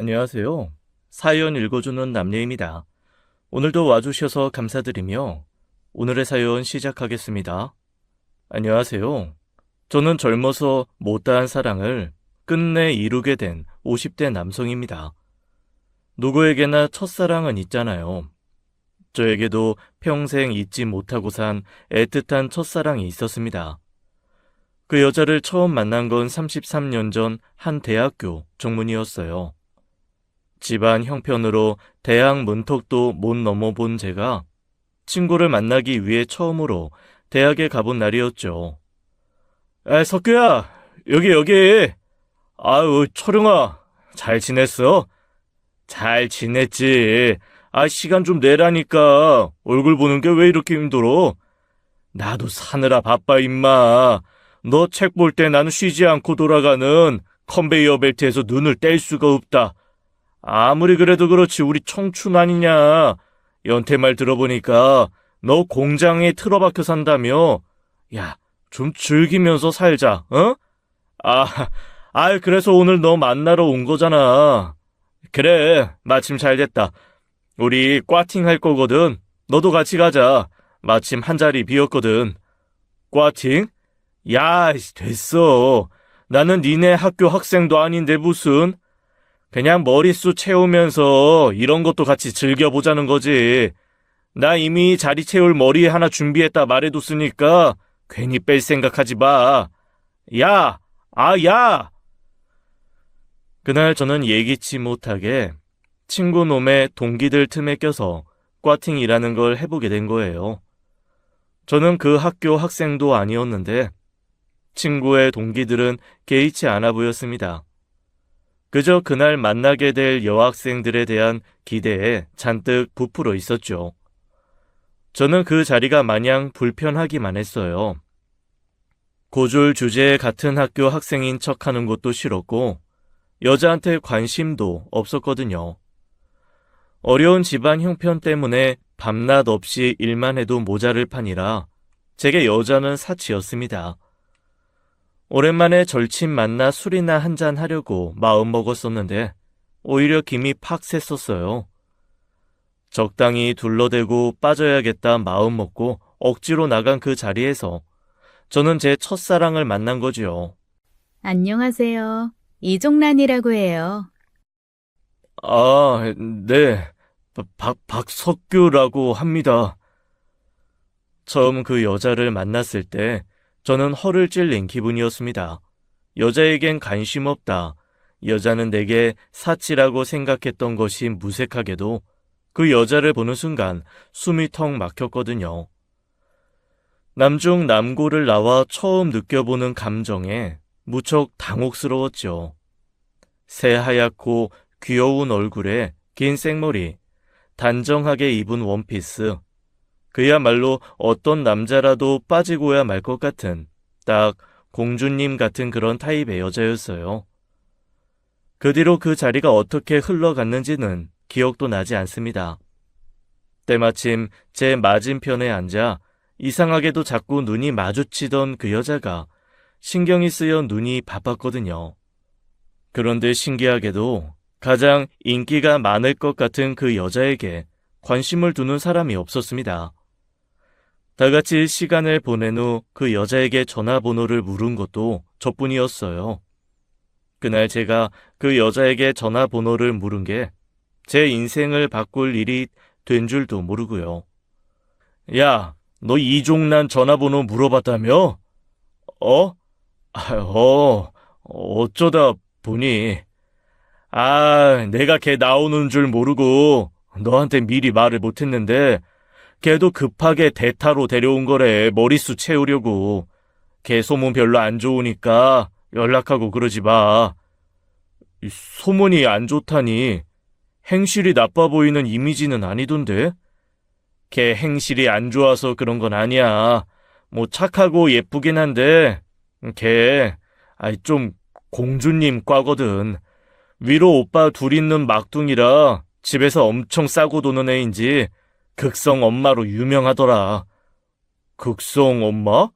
안녕하세요. 사연 읽어주는 남예입니다. 오늘도 와주셔서 감사드리며 오늘의 사연 시작하겠습니다. 안녕하세요. 저는 젊어서 못다한 사랑을 끝내 이루게 된 50대 남성입니다. 누구에게나 첫사랑은 있잖아요. 저에게도 평생 잊지 못하고 산 애틋한 첫사랑이 있었습니다. 그 여자를 처음 만난 건 33년 전 한 대학교 정문이었어요. 집안 형편으로 대학 문턱도 못 넘어본 제가 친구를 만나기 위해 처음으로 대학에 가본 날이었죠. 석규야, 여기. 아유, 철웅아, 잘 지냈어? 잘 지냈지. 시간 좀 내라니까. 얼굴 보는 게 왜 이렇게 힘들어? 나도 사느라 바빠, 임마. 너 책 볼 때 나는 쉬지 않고 돌아가는 컨베이어 벨트에서 눈을 뗄 수가 없다. 아무리 그래도 그렇지 우리 청춘 아니냐. 연태 말 들어보니까 너 공장에 틀어박혀 산다며. 야, 좀 즐기면서 살자, 어? 아, 그래서 오늘 너 만나러 온 거잖아. 그래, 마침 잘 됐다. 우리 꽈팅 할 거거든. 너도 같이 가자. 마침 한 자리 비었거든. 꽈팅? 야, 됐어. 나는 니네 학교 학생도 아닌데 무슨. 그냥 머릿수 채우면서 이런 것도 같이 즐겨보자는 거지. 나 이미 자리 채울 머리 하나 준비했다 말해뒀으니까 괜히 뺄 생각하지 마. 야! 야! 그날 저는 예기치 못하게 친구 놈의 동기들 틈에 껴서 꽈팅이라는 걸 해보게 된 거예요. 저는 그 학교 학생도 아니었는데 친구의 동기들은 개의치 않아 보였습니다. 그저 그날 만나게 될 여학생들에 대한 기대에 잔뜩 부풀어 있었죠. 저는 그 자리가 마냥 불편하기만 했어요. 고졸 주제에 같은 학교 학생인 척하는 것도 싫었고 여자한테 관심도 없었거든요. 어려운 집안 형편 때문에 밤낮 없이 일만 해도 모자를 판이라 제게 여자는 사치였습니다. 오랜만에 절친 만나 술이나 한잔 하려고 마음먹었었는데 오히려 김이 팍 샜었어요. 적당히 둘러대고 빠져야겠다 마음먹고 억지로 나간 그 자리에서 저는 제 첫사랑을 만난 거지요. 안녕하세요. 이종란이라고 해요. 네. 박석규라고 합니다. 처음 그 여자를 만났을 때 저는 허를 찔린 기분이었습니다. 여자에겐 관심 없다. 여자는 내게 사치라고 생각했던 것이 무색하게도 그 여자를 보는 순간 숨이 턱 막혔거든요. 남중 남고를 나와 처음 느껴보는 감정에 무척 당혹스러웠죠. 새하얗고 귀여운 얼굴에 긴 생머리, 단정하게 입은 원피스, 그야말로 어떤 남자라도 빠지고야 말 것 같은 딱 공주님 같은 그런 타입의 여자였어요. 그 뒤로 그 자리가 어떻게 흘러갔는지는 기억도 나지 않습니다. 때마침 제 맞은편에 앉아 이상하게도 자꾸 눈이 마주치던 그 여자가 신경이 쓰여 눈이 바빴거든요. 그런데 신기하게도 가장 인기가 많을 것 같은 그 여자에게 관심을 두는 사람이 없었습니다. 다 같이 시간을 보낸 후 그 여자에게 전화번호를 물은 것도 저뿐이었어요. 그날 제가 그 여자에게 전화번호를 물은 게 제 인생을 바꿀 일이 된 줄도 모르고요. 야, 너 이종란 전화번호 물어봤다며? 어? 어쩌다 보니. 내가 걔 나오는 줄 모르고 너한테 미리 말을 못했는데 걔도 급하게 대타로 데려온 거래. 머릿수 채우려고. 걔 소문 별로 안 좋으니까 연락하고 그러지 마. 소문이 안 좋다니 행실이 나빠 보이는 이미지는 아니던데? 걔 행실이 안 좋아서 그런 건 아니야. 뭐 착하고 예쁘긴 한데 걔 좀 공주님 과거든. 위로 오빠 둘 있는 막둥이라 집에서 엄청 싸고 도는 애인지 극성 엄마로 유명하더라. 극성 엄마?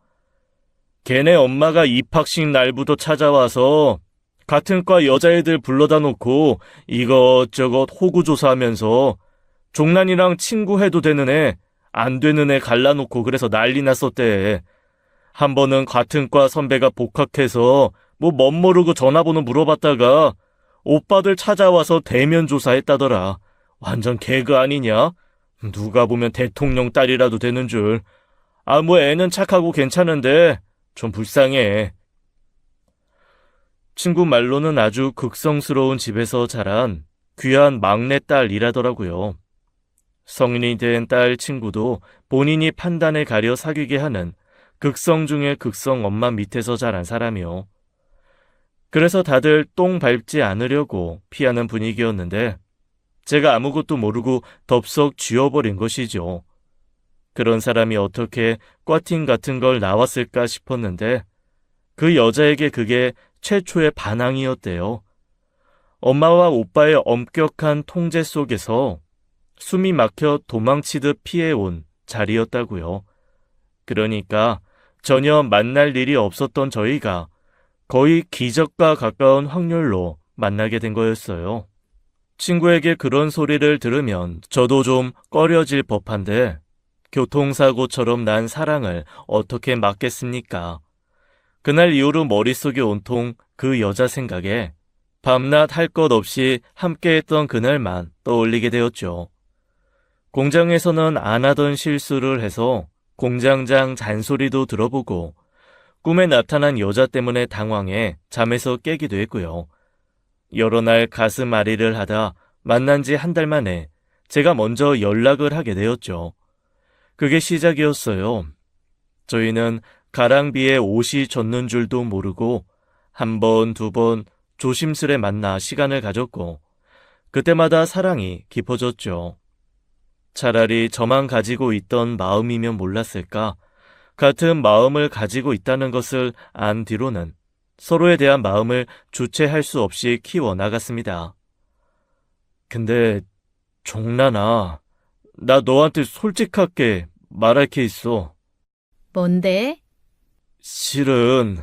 걔네 엄마가 입학식 날부터 찾아와서 같은 과 여자애들 불러다 놓고 이것저것 호구조사하면서 종란이랑 친구해도 되는 애, 안 되는 애 갈라놓고 그래서 난리 났었대. 한 번은 같은 과 선배가 복학해서 뭐 멋모르고 전화번호 물어봤다가 오빠들 찾아와서 대면 조사했다더라. 완전 개그 아니냐? 누가 보면 대통령 딸이라도 되는 줄. 아, 뭐 애는 착하고 괜찮은데 좀 불쌍해. 친구 말로는 아주 극성스러운 집에서 자란 귀한 막내딸이라더라고요. 성인이 된 딸 친구도 본인이 판단에 가려 사귀게 하는 극성 중의 극성 엄마 밑에서 자란 사람이요. 그래서 다들 똥 밟지 않으려고 피하는 분위기였는데 제가 아무것도 모르고 덥석 쥐어버린 것이죠. 그런 사람이 어떻게 꽈팅 같은 걸 나왔을까 싶었는데 그 여자에게 그게 최초의 반항이었대요. 엄마와 오빠의 엄격한 통제 속에서 숨이 막혀 도망치듯 피해온 자리였다고요. 그러니까 전혀 만날 일이 없었던 저희가 거의 기적과 가까운 확률로 만나게 된 거였어요. 친구에게 그런 소리를 들으면 저도 좀 꺼려질 법한데 교통사고처럼 난 사랑을 어떻게 막겠습니까? 그날 이후로 머릿속이 온통 그 여자 생각에 밤낮 할 것 없이 함께했던 그날만 떠올리게 되었죠. 공장에서는 안 하던 실수를 해서 공장장 잔소리도 들어보고 꿈에 나타난 여자 때문에 당황해 잠에서 깨기도 했고요. 여러 날 가슴 앓이를 하다 만난 지 한 달 만에 제가 먼저 연락을 하게 되었죠. 그게 시작이었어요. 저희는 가랑비에 옷이 젖는 줄도 모르고 한 번, 두 번 조심스레 만나 시간을 가졌고 그때마다 사랑이 깊어졌죠. 차라리 저만 가지고 있던 마음이면 몰랐을까? 같은 마음을 가지고 있다는 것을 안 뒤로는 서로에 대한 마음을 주체할 수 없이 키워나갔습니다. 근데 종란아, 나 너한테 솔직하게 말할 게 있어. 뭔데? 실은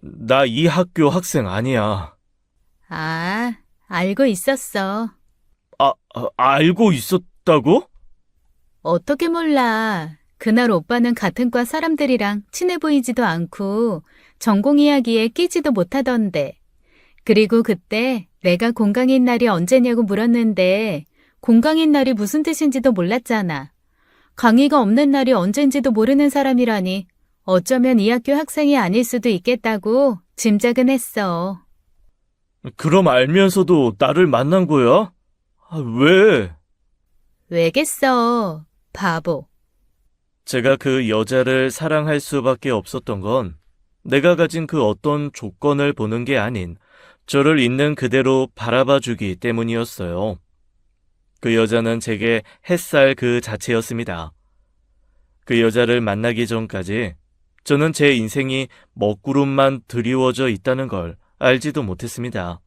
나 이 학교 학생 아니야. 아, 알고 있었어. 알고 있었다고? 어떻게 몰라. 그날 오빠는 같은 과 사람들이랑 친해 보이지도 않고 전공 이야기에 끼지도 못하던데. 그리고 그때 내가 공강인 날이 언제냐고 물었는데 공강인 날이 무슨 뜻인지도 몰랐잖아. 강의가 없는 날이 언젠지도 모르는 사람이라니 어쩌면 이 학교 학생이 아닐 수도 있겠다고 짐작은 했어. 그럼 알면서도 나를 만난 거야? 왜? 왜겠어, 바보. 제가 그 여자를 사랑할 수밖에 없었던 건 내가 가진 그 어떤 조건을 보는 게 아닌 저를 있는 그대로 바라봐 주기 때문이었어요. 그 여자는 제게 햇살 그 자체였습니다. 그 여자를 만나기 전까지 저는 제 인생이 먹구름만 드리워져 있다는 걸 알지도 못했습니다.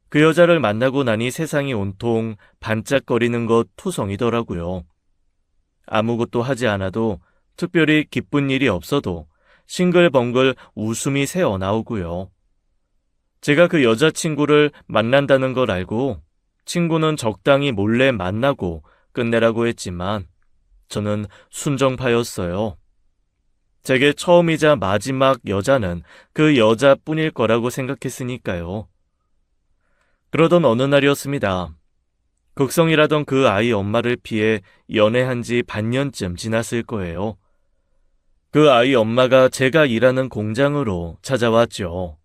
그 여자를 만나고 나니 세상이 온통 반짝거리는 것 투성이더라고요. 아무것도 하지 않아도 특별히 기쁜 일이 없어도 싱글벙글 웃음이 새어나오고요. 제가 그 여자친구를 만난다는 걸 알고 친구는 적당히 몰래 만나고 끝내라고 했지만 저는 순정파였어요. 제게 처음이자 마지막 여자는 그 여자뿐일 거라고 생각했으니까요. 그러던 어느 날이었습니다. 극성이라던 그 아이 엄마를 피해 연애한 지 반년쯤 지났을 거예요. 그 아이 엄마가 제가 일하는 공장으로 찾아왔죠.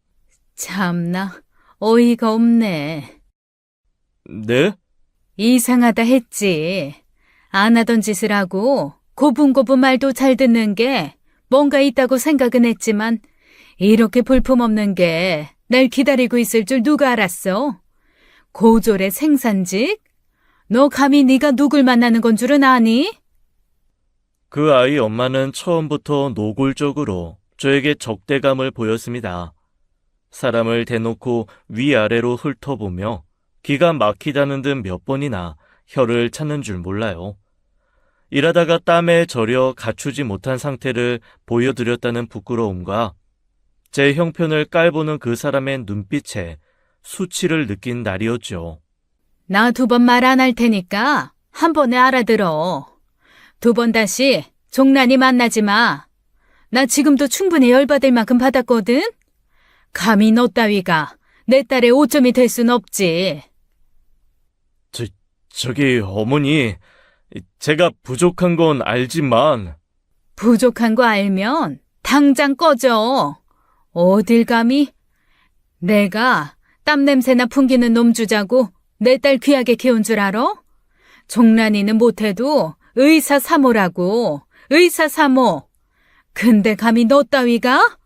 참나, 어이가 없네. 네? 이상하다 했지. 안 하던 짓을 하고 고분고분 말도 잘 듣는 게 뭔가 있다고 생각은 했지만 이렇게 볼품없는 게 날 기다리고 있을 줄 누가 알았어? 고졸의 생산직? 너 감히 네가 누굴 만나는 건 줄은 아니? 그 아이 엄마는 처음부터 노골적으로 저에게 적대감을 보였습니다. 사람을 대놓고 위아래로 훑어보며 기가 막히다는 듯 몇 번이나 혀를 찾는 줄 몰라요. 일하다가 땀에 절여 갖추지 못한 상태를 보여드렸다는 부끄러움과 제 형편을 깔보는 그 사람의 눈빛에 수치를 느낀 날이었죠. 나 2번 말 안 할 테니까 한 번에 알아들어. 2번 다시 종란이 만나지 마. 나 지금도 충분히 열받을 만큼 받았거든? 감히 너 따위가 내 딸의 오점이 될 순 없지. 저기 어머니, 제가 부족한 건 알지만 부족한 거 알면 당장 꺼져. 어딜 감히? 내가 땀 냄새나 풍기는 놈 주자고 내 딸 귀하게 키운 줄 알아? 종란이는 못해도 의사 사모라고. 의사 사모. 근데 감히 너 따위가?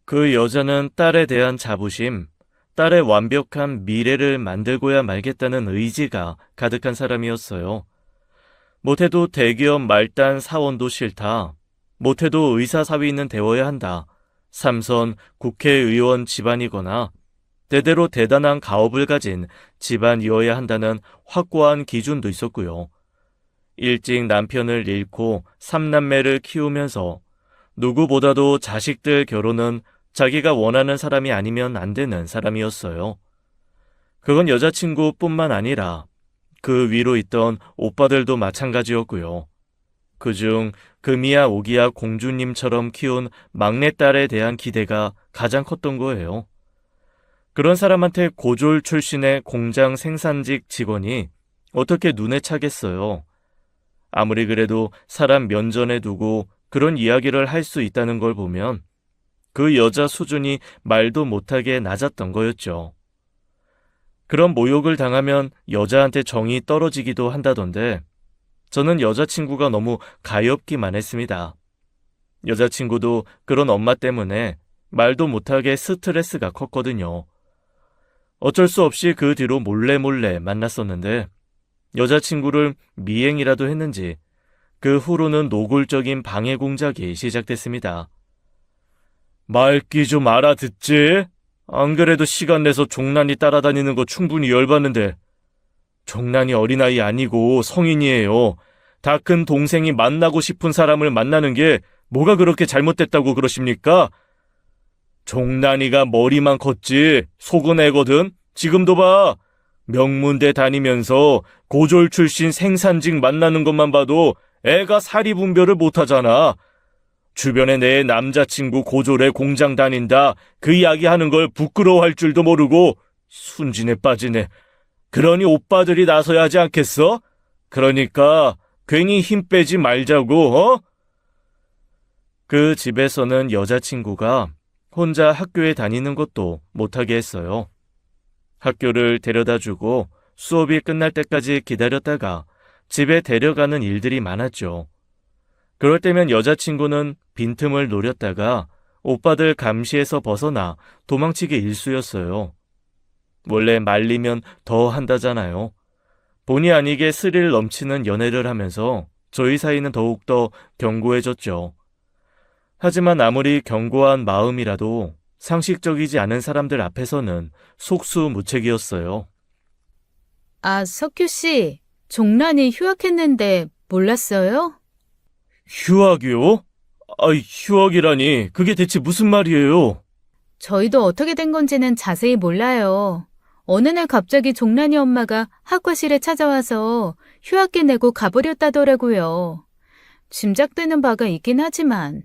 그 여자는 딸에 대한 자부심, 딸의 완벽한 미래를 만들고야 말겠다는 의지가 가득한 사람이었어요. 못해도 대기업 말단 사원도 싫다. 못해도 의사사위는 되어야 한다. 삼선 국회의원 집안이거나 대대로 대단한 가업을 가진 집안이어야 한다는 확고한 기준도 있었고요. 일찍 남편을 잃고 3남매를 키우면서 누구보다도 자식들 결혼은 자기가 원하는 사람이 아니면 안 되는 사람이었어요. 그건 여자친구뿐만 아니라 그 위로 있던 오빠들도 마찬가지였고요. 그중 금이야 오기야 공주님처럼 키운 막내딸에 대한 기대가 가장 컸던 거예요. 그런 사람한테 고졸 출신의 공장 생산직 직원이 어떻게 눈에 차겠어요. 아무리 그래도 사람 면전에 두고 그런 이야기를 할 수 있다는 걸 보면 그 여자 수준이 말도 못하게 낮았던 거였죠. 그런 모욕을 당하면 여자한테 정이 떨어지기도 한다던데 저는 여자친구가 너무 가엾기만 했습니다. 여자친구도 그런 엄마 때문에 말도 못하게 스트레스가 컸거든요. 어쩔 수 없이 그 뒤로 몰래 만났었는데 여자친구를 미행이라도 했는지 그 후로는 노골적인 방해 공작이 시작됐습니다. 말귀 좀 알아듣지? 안 그래도 시간 내서 종란이 따라다니는 거 충분히 열받는데 종란이 어린아이 아니고 성인이에요. 다 큰 동생이 만나고 싶은 사람을 만나는 게 뭐가 그렇게 잘못됐다고 그러십니까? 종란이가 머리만 컸지 속은 애거든. 지금도 봐. 명문대 다니면서 고졸 출신 생산직 만나는 것만 봐도 애가 사리분별을 못하잖아. 주변에 내 남자친구 고졸에 공장 다닌다 그 이야기 하는 걸 부끄러워할 줄도 모르고 순진에 빠지네. 그러니 오빠들이 나서야 하지 않겠어? 그러니까 괜히 힘 빼지 말자고, 어? 그 집에서는 여자친구가 혼자 학교에 다니는 것도 못하게 했어요. 학교를 데려다주고 수업이 끝날 때까지 기다렸다가 집에 데려가는 일들이 많았죠. 그럴 때면 여자친구는 빈틈을 노렸다가 오빠들 감시에서 벗어나 도망치기 일쑤였어요. 원래 말리면 더 한다잖아요. 본의 아니게 스릴 넘치는 연애를 하면서 저희 사이는 더욱더 견고해졌죠. 하지만 아무리 견고한 마음이라도 상식적이지 않은 사람들 앞에서는 속수무책이었어요. 아, 석규 씨, 종란이 휴학했는데 몰랐어요? 휴학이요? 아이, 휴학이라니 그게 대체 무슨 말이에요? 저희도 어떻게 된 건지는 자세히 몰라요. 어느 날 갑자기 종란이 엄마가 학과실에 찾아와서 휴학기 내고 가버렸다더라고요. 짐작되는 바가 있긴 하지만.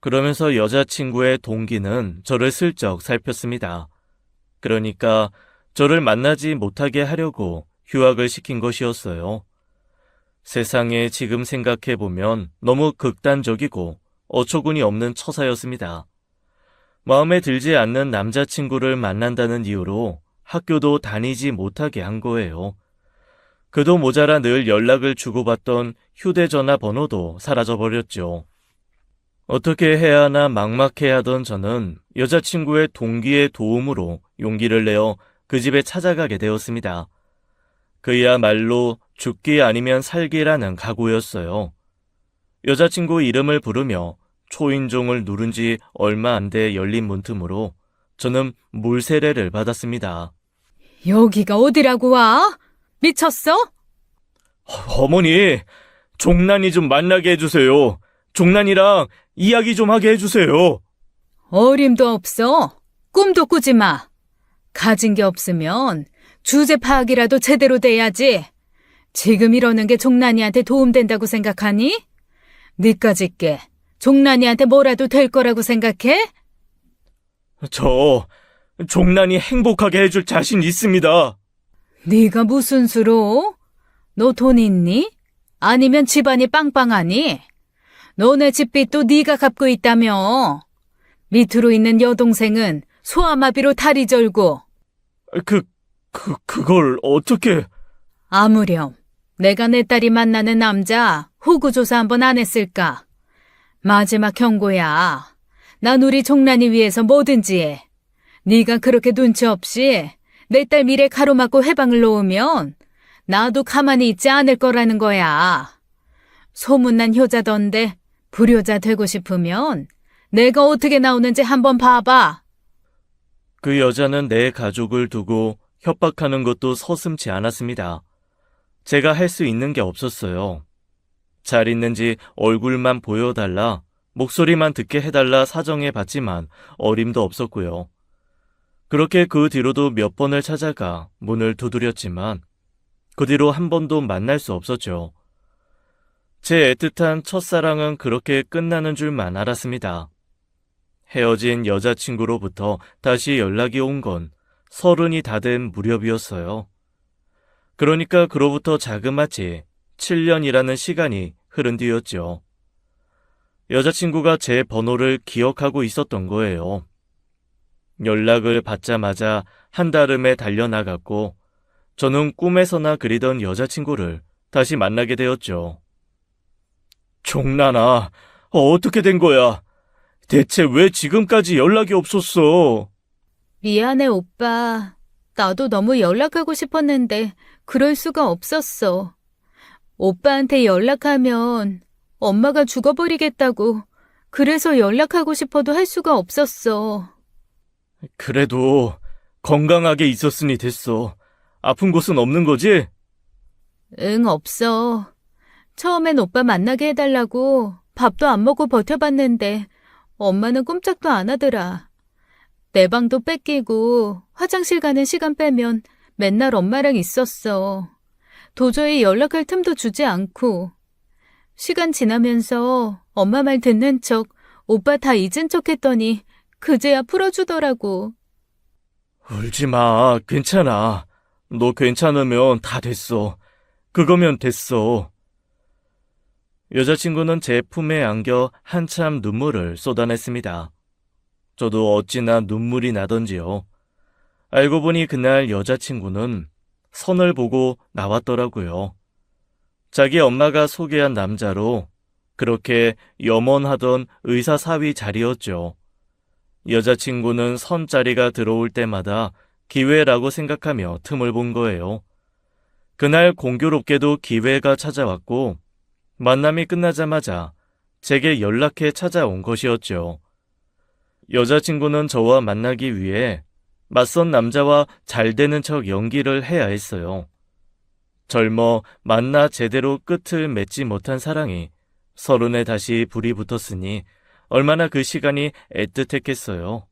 그러면서 여자친구의 동기는 저를 슬쩍 살폈습니다. 그러니까 저를 만나지 못하게 하려고 휴학을 시킨 것이었어요. 세상에 지금 생각해보면 너무 극단적이고 어처구니 없는 처사였습니다. 마음에 들지 않는 남자친구를 만난다는 이유로 학교도 다니지 못하게 한 거예요. 그도 모자라 늘 연락을 주고받던 휴대전화 번호도 사라져버렸죠. 어떻게 해야 하나 막막해하던 저는 여자친구의 동기의 도움으로 용기를 내어 그 집에 찾아가게 되었습니다. 그야말로 죽기 아니면 살기라는 각오였어요. 여자친구 이름을 부르며 초인종을 누른 지 얼마 안 돼 열린 문틈으로 저는 물세례를 받았습니다. 여기가 어디라고 와? 미쳤어? 어머니, 종란이 좀 만나게 해주세요. 종란이랑 이야기 좀 하게 해주세요. 어림도 없어. 꿈도 꾸지 마. 가진 게 없으면 주제 파악이라도 제대로 돼야지. 지금 이러는 게 종란이한테 도움된다고 생각하니? 니까짓게 종란이한테 뭐라도 될 거라고 생각해? 저 종란이 행복하게 해줄 자신 있습니다. 네가 무슨 수로? 너 돈 있니? 아니면 집안이 빵빵하니? 너네 집빚도 네가 갚고 있다며. 밑으로 있는 여동생은 소아마비로 다리 절고. 그걸 어떻게... 아무렴 내가 내 딸이 만나는 남자 호구조사 한번 안 했을까? 마지막 경고야. 난 우리 종란이 위해서 뭐든지 해. 네가 그렇게 눈치 없이 내 딸 미래 가로막고 해방을 놓으면 나도 가만히 있지 않을 거라는 거야. 소문난 효자던데 불효자 되고 싶으면 내가 어떻게 나오는지 한번 봐봐. 그 여자는 내 가족을 두고 협박하는 것도 서슴지 않았습니다. 제가 할 수 있는 게 없었어요. 잘 있는지 얼굴만 보여달라, 목소리만 듣게 해달라 사정해 봤지만 어림도 없었고요. 그렇게 그 뒤로도 몇 번을 찾아가 문을 두드렸지만 그 뒤로 한 번도 만날 수 없었죠. 제 애틋한 첫사랑은 그렇게 끝나는 줄만 알았습니다. 헤어진 여자친구로부터 다시 연락이 온 건 30이 다 된 무렵이었어요. 그러니까 그로부터 자그마치 7년이라는 시간이 흐른 뒤였죠. 여자친구가 제 번호를 기억하고 있었던 거예요. 연락을 받자마자 한달음에 달려나갔고 저는 꿈에서나 그리던 여자친구를 다시 만나게 되었죠. 종란아, 어떻게 된 거야? 대체 왜 지금까지 연락이 없었어? 미안해, 오빠. 나도 너무 연락하고 싶었는데 그럴 수가 없었어. 오빠한테 연락하면 엄마가 죽어버리겠다고. 그래서 연락하고 싶어도 할 수가 없었어. 그래도 건강하게 있었으니 됐어. 아픈 곳은 없는 거지? 응, 없어. 처음엔 오빠 만나게 해달라고 밥도 안 먹고 버텨봤는데 엄마는 꼼짝도 안 하더라. 내 방도 뺏기고 화장실 가는 시간 빼면 맨날 엄마랑 있었어. 도저히 연락할 틈도 주지 않고. 시간 지나면서 엄마 말 듣는 척 오빠 다 잊은 척 했더니 그제야 풀어주더라고. 울지 마. 괜찮아. 너 괜찮으면 다 됐어. 그거면 됐어. 여자친구는 제 품에 안겨 한참 눈물을 쏟아냈습니다. 저도 어찌나 눈물이 나던지요. 알고 보니 그날 여자친구는 선을 보고 나왔더라고요. 자기 엄마가 소개한 남자로 그렇게 염원하던 의사 사위 자리였죠. 여자친구는 선 자리가 들어올 때마다 기회라고 생각하며 틈을 본 거예요. 그날 공교롭게도 기회가 찾아왔고 만남이 끝나자마자 제게 연락해 찾아온 것이었죠. 여자친구는 저와 만나기 위해 맞선 남자와 잘 되는 척 연기를 해야 했어요. 젊어 만나 제대로 끝을 맺지 못한 사랑이 30에 다시 불이 붙었으니 얼마나 그 시간이 애틋했겠어요.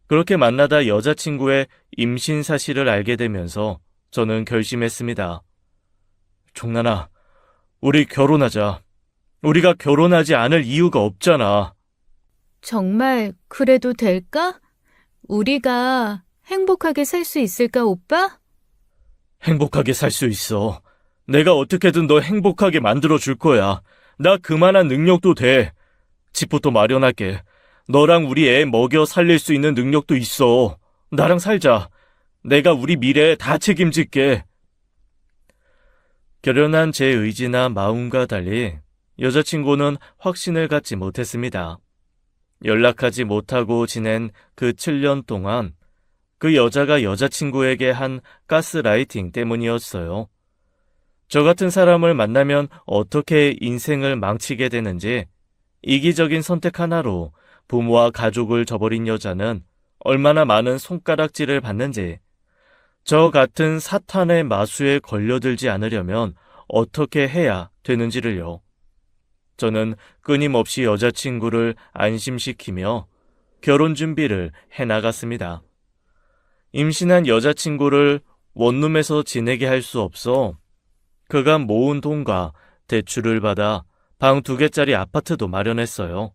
그렇게 만나다 여자친구의 임신 사실을 알게 되면서 저는 결심했습니다. 종란아, 우리 결혼하자. 우리가 결혼하지 않을 이유가 없잖아. 정말 그래도 될까? 우리가 행복하게 살 수 있을까, 오빠? 행복하게 살 수 있어. 내가 어떻게든 너 행복하게 만들어줄 거야. 나 그만한 능력도 돼. 집부터 마련할게. 너랑 우리 애 먹여 살릴 수 있는 능력도 있어. 나랑 살자. 내가 우리 미래에 다 책임질게. 결연한 제 의지나 마음과 달리 여자친구는 확신을 갖지 못했습니다. 연락하지 못하고 지낸 그 7년 동안 그 여자가 여자친구에게 한 가스라이팅 때문이었어요. 저 같은 사람을 만나면 어떻게 인생을 망치게 되는지, 이기적인 선택 하나로 부모와 가족을 저버린 여자는 얼마나 많은 손가락질을 받는지, 저 같은 사탄의 마수에 걸려들지 않으려면 어떻게 해야 되는지를요. 저는 끊임없이 여자친구를 안심시키며 결혼 준비를 해나갔습니다. 임신한 여자친구를 원룸에서 지내게 할 수 없어 그간 모은 돈과 대출을 받아 방 2개짜리 아파트도 마련했어요.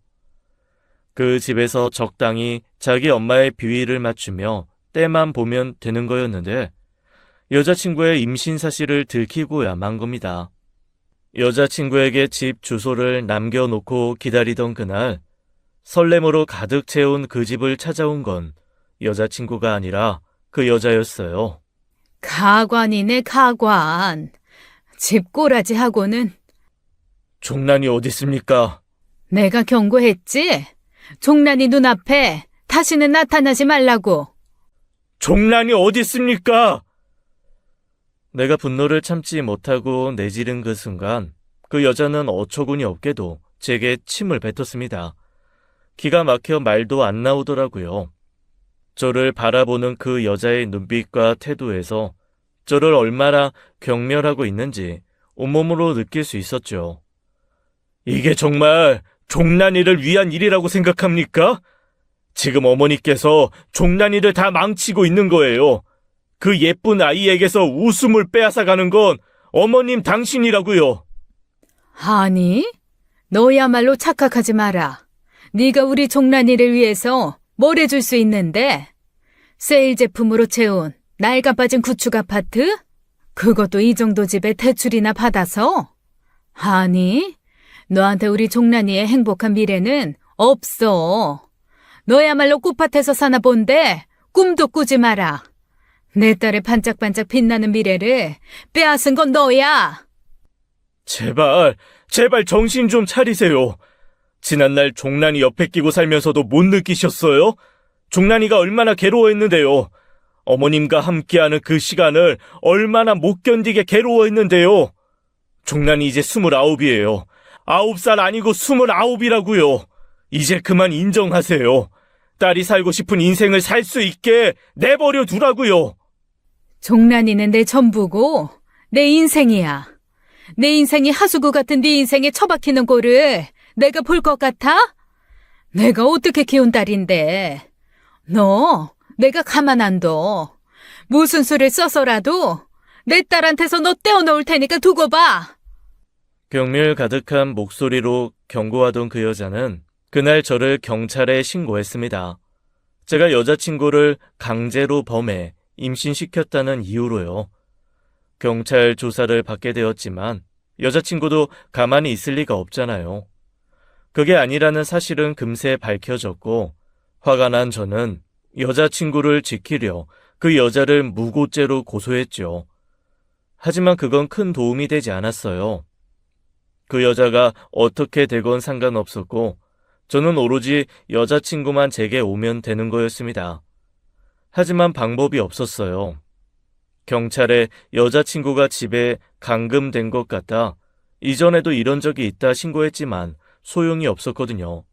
그 집에서 적당히 자기 엄마의 비위를 맞추며 때만 보면 되는 거였는데 여자친구의 임신 사실을 들키고야 만 겁니다. 여자친구에게 집 주소를 남겨놓고 기다리던 그날 설렘으로 가득 채운 그 집을 찾아온 건 여자친구가 아니라 그 여자였어요. 가관이네, 가관. 집 꼬라지하고는. 종란이 어디 있습니까? 내가 경고했지? 종란이 눈앞에 다시는 나타나지 말라고. 종란이 어디 있습니까? 내가 분노를 참지 못하고 내지른 그 순간 그 여자는 어처구니 없게도 제게 침을 뱉었습니다. 기가 막혀 말도 안 나오더라고요. 저를 바라보는 그 여자의 눈빛과 태도에서 저를 얼마나 경멸하고 있는지 온몸으로 느낄 수 있었죠. 이게 정말 종란이를 위한 일이라고 생각합니까? 지금 어머니께서 종란이를 다 망치고 있는 거예요. 그 예쁜 아이에게서 웃음을 빼앗아가는 건 어머님 당신이라고요. 아니, 너야말로 착각하지 마라. 네가 우리 종란이를 위해서 뭘 해줄 수 있는데? 세일 제품으로 채운 낡아 빠진 구축 아파트? 그것도 이 정도 집에 대출이나 받아서? 아니, 너한테 우리 종란이의 행복한 미래는 없어. 너야말로 꽃밭에서 사나 본데 꿈도 꾸지 마라. 내 딸의 반짝반짝 빛나는 미래를 빼앗은 건 너야. 제발 정신 좀 차리세요. 지난날 종란이 옆에 끼고 살면서도 못 느끼셨어요? 종란이가 얼마나 괴로워했는데요. 어머님과 함께하는 그 시간을 얼마나 못 견디게 괴로워했는데요. 종란이 이제 29이에요. 9살 아니고 29이라고요. 이제 그만 인정하세요. 딸이 살고 싶은 인생을 살 수 있게 내버려 두라고요. 종란이는 내 전부고 내 인생이야. 내 인생이 하수구 같은 네 인생에 처박히는 꼴을 내가 볼 것 같아? 내가 어떻게 키운 딸인데. 너 내가 가만 안 둬. 무슨 수를 써서라도 내 딸한테서 너 떼어놓을 테니까 두고 봐. 경멸 가득한 목소리로 경고하던 그 여자는 그날 저를 경찰에 신고했습니다. 제가 여자친구를 강제로 범해 임신시켰다는 이유로요. 경찰 조사를 받게 되었지만 여자친구도 가만히 있을 리가 없잖아요. 그게 아니라는 사실은 금세 밝혀졌고 화가 난 저는 여자친구를 지키려 그 여자를 무고죄로 고소했죠. 하지만 그건 큰 도움이 되지 않았어요. 그 여자가 어떻게 되건 상관없었고 저는 오로지 여자친구만 제게 오면 되는 거였습니다. 하지만 방법이 없었어요. 경찰에 여자친구가 집에 감금된 것 같다. 이전에도 이런 적이 있다 신고했지만 소용이 없었거든요.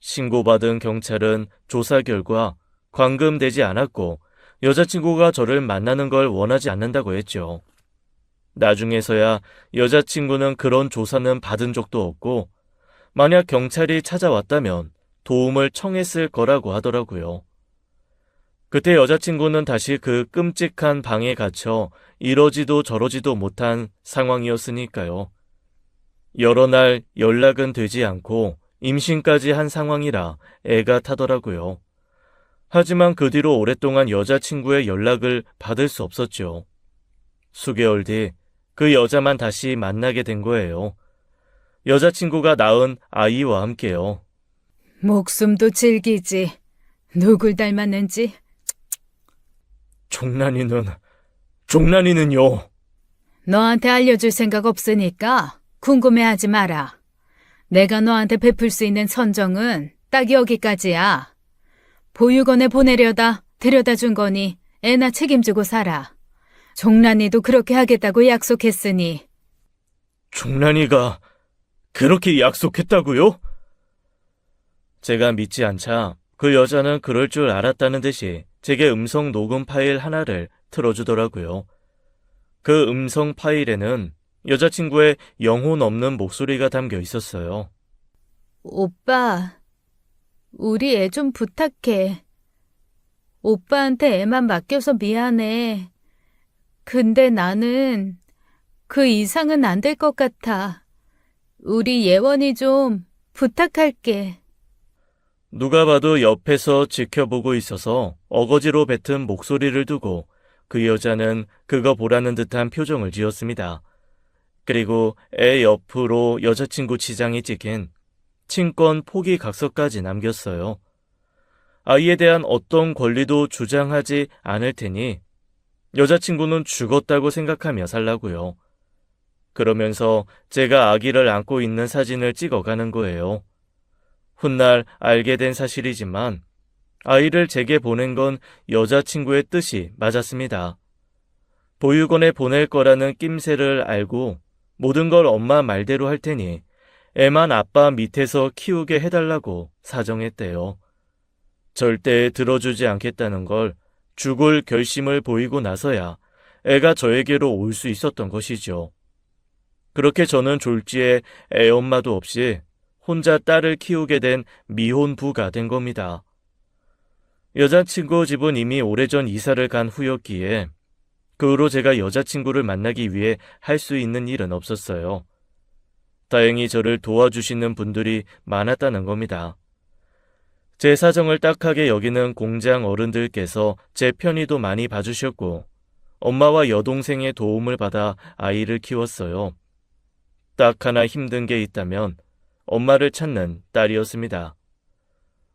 신고받은 경찰은 조사 결과 감금되지 않았고 여자친구가 저를 만나는 걸 원하지 않는다고 했죠. 나중에서야 여자친구는 그런 조사는 받은 적도 없고 만약 경찰이 찾아왔다면 도움을 청했을 거라고 하더라고요. 그때 여자친구는 다시 그 끔찍한 방에 갇혀 이러지도 저러지도 못한 상황이었으니까요. 여러 날 연락은 되지 않고 임신까지 한 상황이라 애가 타더라고요. 하지만 그 뒤로 오랫동안 여자친구의 연락을 받을 수 없었죠. 수개월 뒤 그 여자만 다시 만나게 된 거예요. 여자친구가 낳은 아이와 함께요. 목숨도 질기지. 누굴 닮았는지. 종란이는요. 너한테 알려줄 생각 없으니까 궁금해하지 마라. 내가 너한테 베풀 수 있는 선정은 딱 여기까지야. 보육원에 보내려다 데려다 준 거니 애나 책임지고 살아. 종란이도 그렇게 하겠다고 약속했으니. 종란이가 그렇게 약속했다고요? 제가 믿지 않자 그 여자는 그럴 줄 알았다는 듯이 제게 음성 녹음 파일 하나를 틀어주더라고요. 그 음성 파일에는 여자친구의 영혼 없는 목소리가 담겨 있었어요. 오빠, 우리 애 좀 부탁해. 오빠한테 애만 맡겨서 미안해. 근데 나는 그 이상은 안 될 것 같아. 우리 예원이 좀 부탁할게. 누가 봐도 옆에서 지켜보고 있어서 어거지로 뱉은 목소리를 두고 그 여자는 그거 보라는 듯한 표정을 지었습니다. 그리고 애 옆으로 여자친구 지장이 찍힌 친권 포기 각서까지 남겼어요. 아이에 대한 어떤 권리도 주장하지 않을 테니 여자친구는 죽었다고 생각하며 살라고요. 그러면서 제가 아기를 안고 있는 사진을 찍어가는 거예요. 훗날 알게 된 사실이지만 아이를 제게 보낸 건 여자친구의 뜻이 맞았습니다. 보육원에 보낼 거라는 낌새를 알고 모든 걸 엄마 말대로 할 테니 애만 아빠 밑에서 키우게 해달라고 사정했대요. 절대 들어주지 않겠다는 걸 죽을 결심을 보이고 나서야 애가 저에게로 올 수 있었던 것이죠. 그렇게 저는 졸지에 애 엄마도 없이 혼자 딸을 키우게 된 미혼부가 된 겁니다. 여자친구 집은 이미 오래전 이사를 간 후였기에 그 후로 제가 여자친구를 만나기 위해 할 수 있는 일은 없었어요. 다행히 저를 도와주시는 분들이 많았다는 겁니다. 제 사정을 딱하게 여기는 공장 어른들께서 제 편의도 많이 봐주셨고 엄마와 여동생의 도움을 받아 아이를 키웠어요. 딱 하나 힘든 게 있다면 엄마를 찾는 딸이었습니다.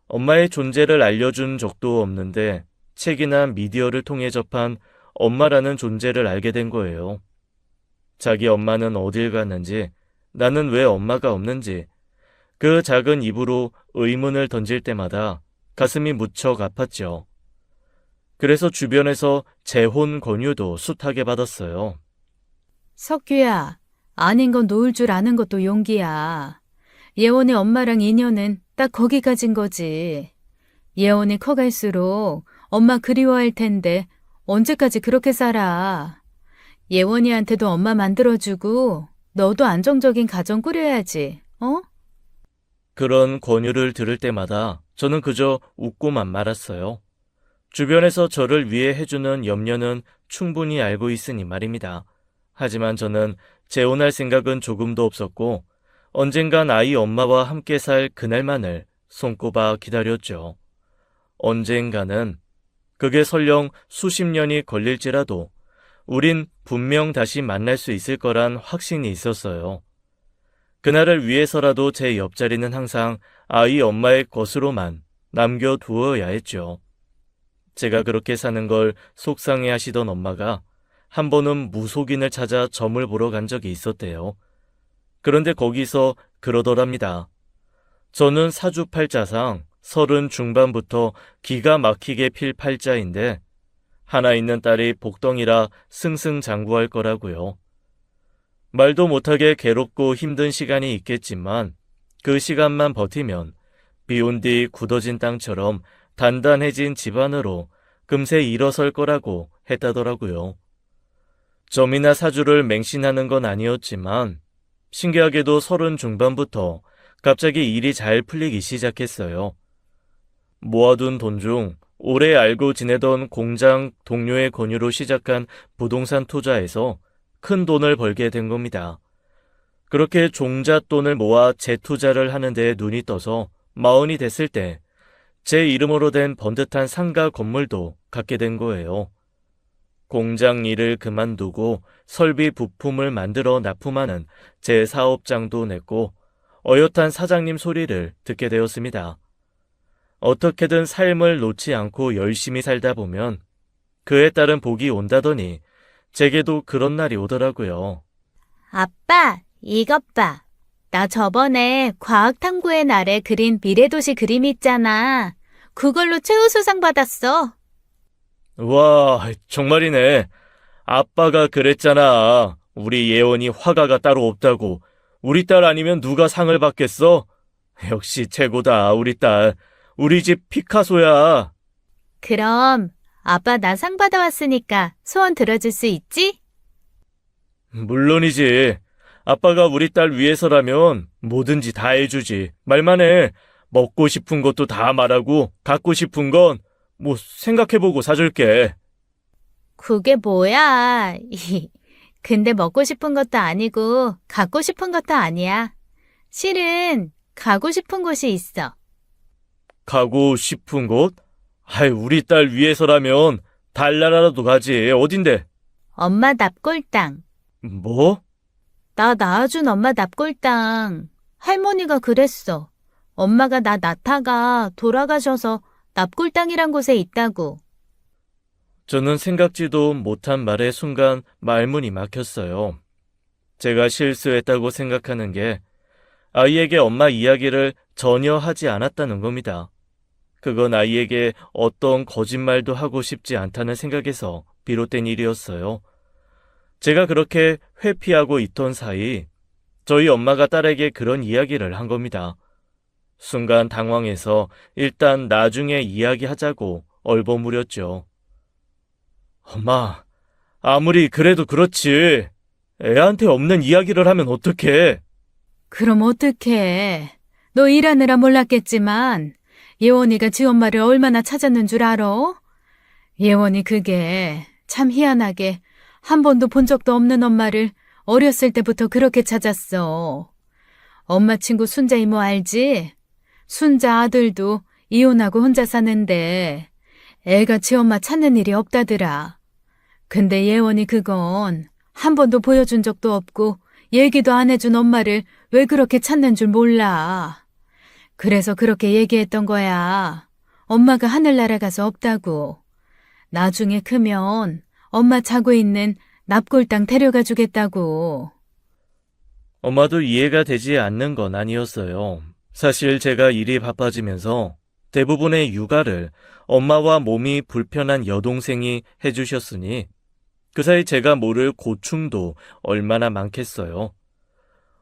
엄마의 존재를 알려준 적도 없는데 책이나 미디어를 통해 접한 엄마라는 존재를 알게 된 거예요. 자기 엄마는 어딜 갔는지, 나는 왜 엄마가 없는지 그 작은 입으로 의문을 던질 때마다 가슴이 무척 아팠죠. 그래서 주변에서 재혼 권유도 숱하게 받았어요. 석규야, 아닌 건 놓을 줄 아는 것도 용기야. 예원이 엄마랑 인연은 딱 거기까진 거지. 예원이 커갈수록 엄마 그리워할 텐데 언제까지 그렇게 살아. 예원이한테도 엄마 만들어주고 너도 안정적인 가정 꾸려야지, 어? 그런 권유를 들을 때마다 저는 그저 웃고만 말았어요. 주변에서 저를 위해 해주는 염려는 충분히 알고 있으니 말입니다. 하지만 저는 재혼할 생각은 조금도 없었고 언젠간 아이 엄마와 함께 살 그날만을 손꼽아 기다렸죠. 언젠가는 그게 설령 수십 년이 걸릴지라도 우린 분명 다시 만날 수 있을 거란 확신이 있었어요. 그날을 위해서라도 제 옆자리는 항상 아이 엄마의 것으로만 남겨두어야 했죠. 제가 그렇게 사는 걸 속상해 하시던 엄마가 한 번은 무속인을 찾아 점을 보러 간 적이 있었대요. 그런데 거기서 그러더랍니다. 저는 사주팔자상 30 중반부터 기가 막히게 필 팔자인데 하나 있는 딸이 복덩이라 승승장구할 거라고요. 말도 못하게 괴롭고 힘든 시간이 있겠지만 그 시간만 버티면 비온 뒤 굳어진 땅처럼 단단해진 집안으로 금세 일어설 거라고 했다더라고요. 점이나 사주를 맹신하는 건 아니었지만 신기하게도 30 중반부터 갑자기 일이 잘 풀리기 시작했어요. 모아둔 돈 중 오래 알고 지내던 공장 동료의 권유로 시작한 부동산 투자에서 큰 돈을 벌게 된 겁니다. 그렇게 종잣돈을 모아 재투자를 하는 데 눈이 떠서 40이 됐을 때 제 이름으로 된 번듯한 상가 건물도 갖게 된 거예요. 공장 일을 그만두고 설비 부품을 만들어 납품하는 제 사업장도 냈고 어엿한 사장님 소리를 듣게 되었습니다. 어떻게든 삶을 놓지 않고 열심히 살다 보면 그에 따른 복이 온다더니 제게도 그런 날이 오더라고요. 아빠, 이것 봐. 나 저번에 과학탐구의 날에 그린 미래도시 그림 있잖아. 그걸로 최우수상 받았어. 와, 정말이네. 아빠가 그랬잖아. 우리 예원이 화가가 따로 없다고. 우리 딸 아니면 누가 상을 받겠어? 역시 최고다, 우리 딸. 우리 집 피카소야. 그럼 아빠 나 상 받아왔으니까 소원 들어줄 수 있지? 물론이지. 아빠가 우리 딸 위해서라면 뭐든지 다 해주지. 말만 해. 먹고 싶은 것도 다 말하고 갖고 싶은 건 뭐 생각해보고 사줄게. 그게 뭐야? 근데 먹고 싶은 것도 아니고 갖고 싶은 것도 아니야. 실은 가고 싶은 곳이 있어. 가고 싶은 곳? 아이, 우리 딸 위해서라면 달나라라도 가지. 어딘데? 엄마 납골당. 뭐? 나 낳아준 엄마 납골당. 할머니가 그랬어. 엄마가 나 낳다가 돌아가셔서 납골당이란 곳에 있다고. 저는 생각지도 못한 말에 순간 말문이 막혔어요. 제가 실수했다고 생각하는 게 아이에게 엄마 이야기를 전혀 하지 않았다는 겁니다. 그건 아이에게 어떤 거짓말도 하고 싶지 않다는 생각에서 비롯된 일이었어요. 제가 그렇게 회피하고 있던 사이 저희 엄마가 딸에게 그런 이야기를 한 겁니다. 순간 당황해서 일단 나중에 이야기하자고 얼버무렸죠. 엄마, 아무리 그래도 그렇지. 애한테 없는 이야기를 하면 어떡해? 그럼 어떡해. 너 일하느라 몰랐겠지만 예원이가 지 엄마를 얼마나 찾았는 줄 알아? 예원이 그게 참 희한하게 한 번도 본 적도 없는 엄마를 어렸을 때부터 그렇게 찾았어. 엄마 친구 순자 이모 알지? 순자 아들도 이혼하고 혼자 사는데 애가 지 엄마 찾는 일이 없다더라. 근데 예원이 그건 한 번도 보여준 적도 없고 얘기도 안 해준 엄마를 왜 그렇게 찾는 줄 몰라. 그래서 그렇게 얘기했던 거야. 엄마가 하늘나라 가서 없다고. 나중에 크면 엄마 자고 있는 납골당 데려가 주겠다고. 엄마도 이해가 되지 않는 건 아니었어요. 사실 제가 일이 바빠지면서 대부분의 육아를 엄마와 몸이 불편한 여동생이 해주셨으니 그 사이 제가 모를 고충도 얼마나 많겠어요.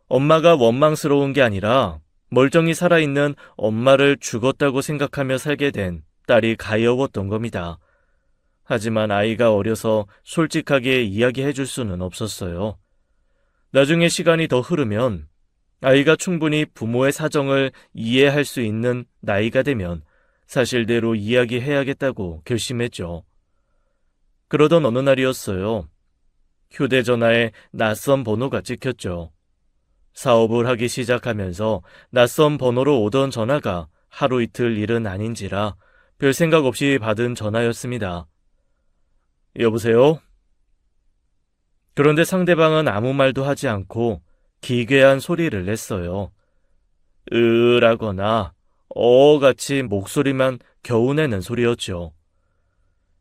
엄마가 원망스러운 게 아니라 멀쩡히 살아있는 엄마를 죽었다고 생각하며 살게 된 딸이 가여웠던 겁니다. 하지만 아이가 어려서 솔직하게 이야기해 줄 수는 없었어요. 나중에 시간이 더 흐르면 아이가 충분히 부모의 사정을 이해할 수 있는 나이가 되면 사실대로 이야기해야겠다고 결심했죠. 그러던 어느 날이었어요. 휴대전화에 낯선 번호가 찍혔죠. 사업을 하기 시작하면서 낯선 번호로 오던 전화가 하루 이틀 일은 아닌지라 별 생각 없이 받은 전화였습니다. 여보세요? 그런데 상대방은 아무 말도 하지 않고 기괴한 소리를 냈어요. 으라거나 어같이 목소리만 겨우 내는 소리였죠.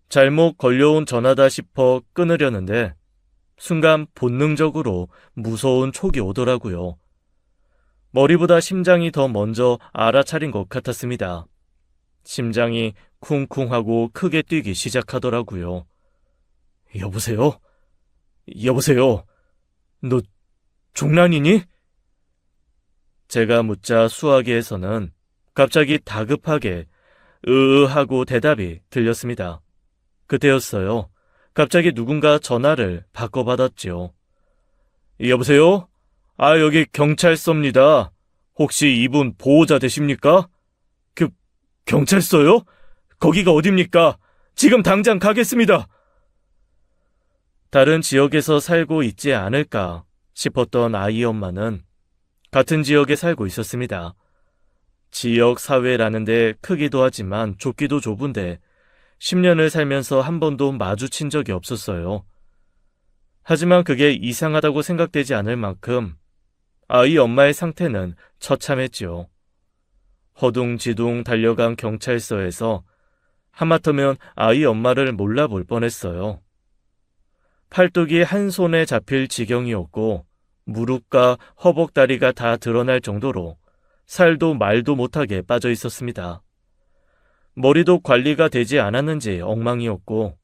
잘못 걸려온 전화다 싶어 끊으려는데 순간 본능적으로 무서운 촉이 오더라고요. 머리보다 심장이 더 먼저 알아차린 것 같았습니다. 심장이 쿵쿵하고 크게 뛰기 시작하더라고요. 여보세요? 여보세요? 너 종란이니? 제가 묻자 수화기에서는 갑자기 다급하게 하고 대답이 들렸습니다. 그때였어요. 갑자기 누군가 전화를 바꿔받았지요. 여보세요? 여기 경찰서입니다. 혹시 이분 보호자 되십니까? 경찰서요? 거기가 어딥니까? 지금 당장 가겠습니다. 다른 지역에서 살고 있지 않을까 싶었던 아이 엄마는 같은 지역에 살고 있었습니다. 지역 사회라는 데 크기도 하지만 좁기도 좁은데 10년을 살면서 한 번도 마주친 적이 없었어요. 하지만 그게 이상하다고 생각되지 않을 만큼 아이 엄마의 상태는 처참했지요. 허둥지둥 달려간 경찰서에서 하마터면 아이 엄마를 몰라볼 뻔했어요. 팔뚝이 한 손에 잡힐 지경이었고 무릎과 허벅다리가 다 드러날 정도로 살도 말도 못하게 빠져 있었습니다. 머리도 관리가 되지 않았는지 엉망이었고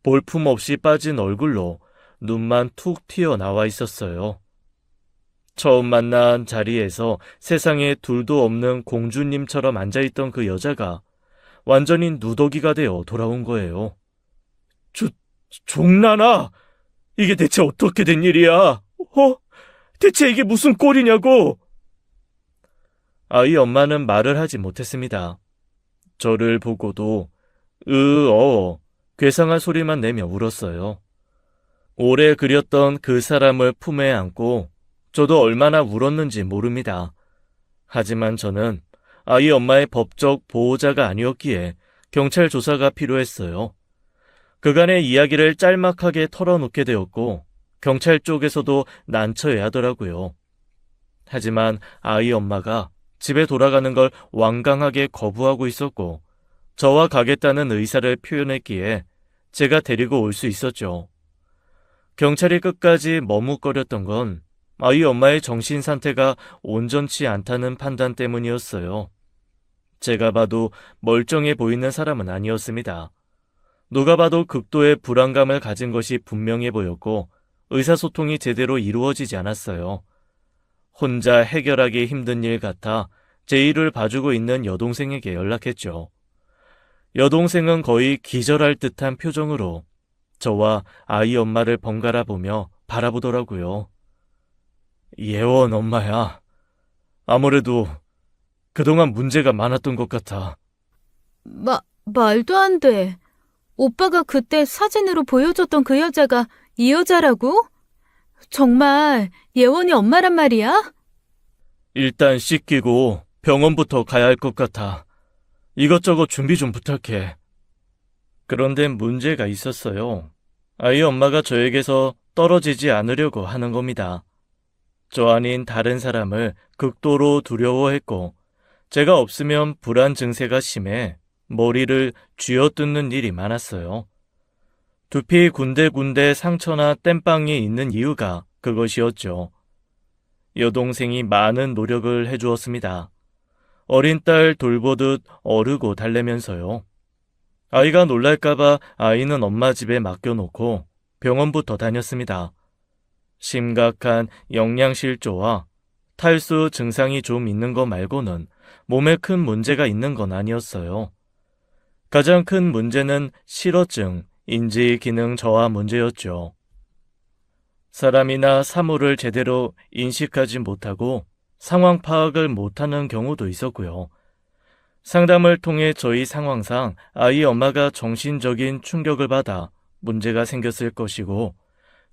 볼품없이 빠진 얼굴로 눈만 툭 튀어나와 있었어요. 처음 만난 자리에서 세상에 둘도 없는 공주님처럼 앉아있던 그 여자가 완전히 누더기가 되어 돌아온 거예요. 종란아! 이게 대체 어떻게 된 일이야? 대체 이게 무슨 꼴이냐고! 아이 엄마는 말을 하지 못했습니다. 저를 보고도 괴상한 소리만 내며 울었어요. 오래 그렸던 그 사람을 품에 안고 저도 얼마나 울었는지 모릅니다. 하지만 저는 아이 엄마의 법적 보호자가 아니었기에 경찰 조사가 필요했어요. 그간의 이야기를 짤막하게 털어놓게 되었고 경찰 쪽에서도 난처해 하더라고요. 하지만 아이 엄마가 집에 돌아가는 걸 완강하게 거부하고 있었고 저와 가겠다는 의사를 표현했기에 제가 데리고 올 수 있었죠. 경찰이 끝까지 머뭇거렸던 건 아이 엄마의 정신 상태가 온전치 않다는 판단 때문이었어요. 제가 봐도 멀쩡해 보이는 사람은 아니었습니다. 누가 봐도 극도의 불안감을 가진 것이 분명해 보였고 의사소통이 제대로 이루어지지 않았어요. 혼자 해결하기 힘든 일 같아 제 일을 봐주고 있는 여동생에게 연락했죠. 여동생은 거의 기절할 듯한 표정으로 저와 아이 엄마를 번갈아 보며 바라보더라고요. 예원 엄마야. 아무래도 그동안 문제가 많았던 것 같아. 말도 안 돼. 오빠가 그때 사진으로 보여줬던 그 여자가 이 여자라고? 정말 예원이 엄마란 말이야? 일단 씻기고 병원부터 가야 할 것 같아. 이것저것 준비 좀 부탁해. 그런데 문제가 있었어요. 아이 엄마가 저에게서 떨어지지 않으려고 하는 겁니다. 저 아닌 다른 사람을 극도로 두려워했고 제가 없으면 불안 증세가 심해 머리를 쥐어뜯는 일이 많았어요. 두피 군데군데 상처나 땜빵이 있는 이유가 그것이었죠. 여동생이 많은 노력을 해주었습니다. 어린 딸 돌보듯 어르고 달래면서요. 아이가 놀랄까봐 아이는 엄마 집에 맡겨놓고 병원부터 다녔습니다. 심각한 영양실조와 탈수 증상이 좀 있는 거 말고는 몸에 큰 문제가 있는 건 아니었어요. 가장 큰 문제는 실어증, 인지기능 저하 문제였죠. 사람이나 사물을 제대로 인식하지 못하고 상황 파악을 못하는 경우도 있었고요. 상담을 통해 저희 상황상 아이 엄마가 정신적인 충격을 받아 문제가 생겼을 것이고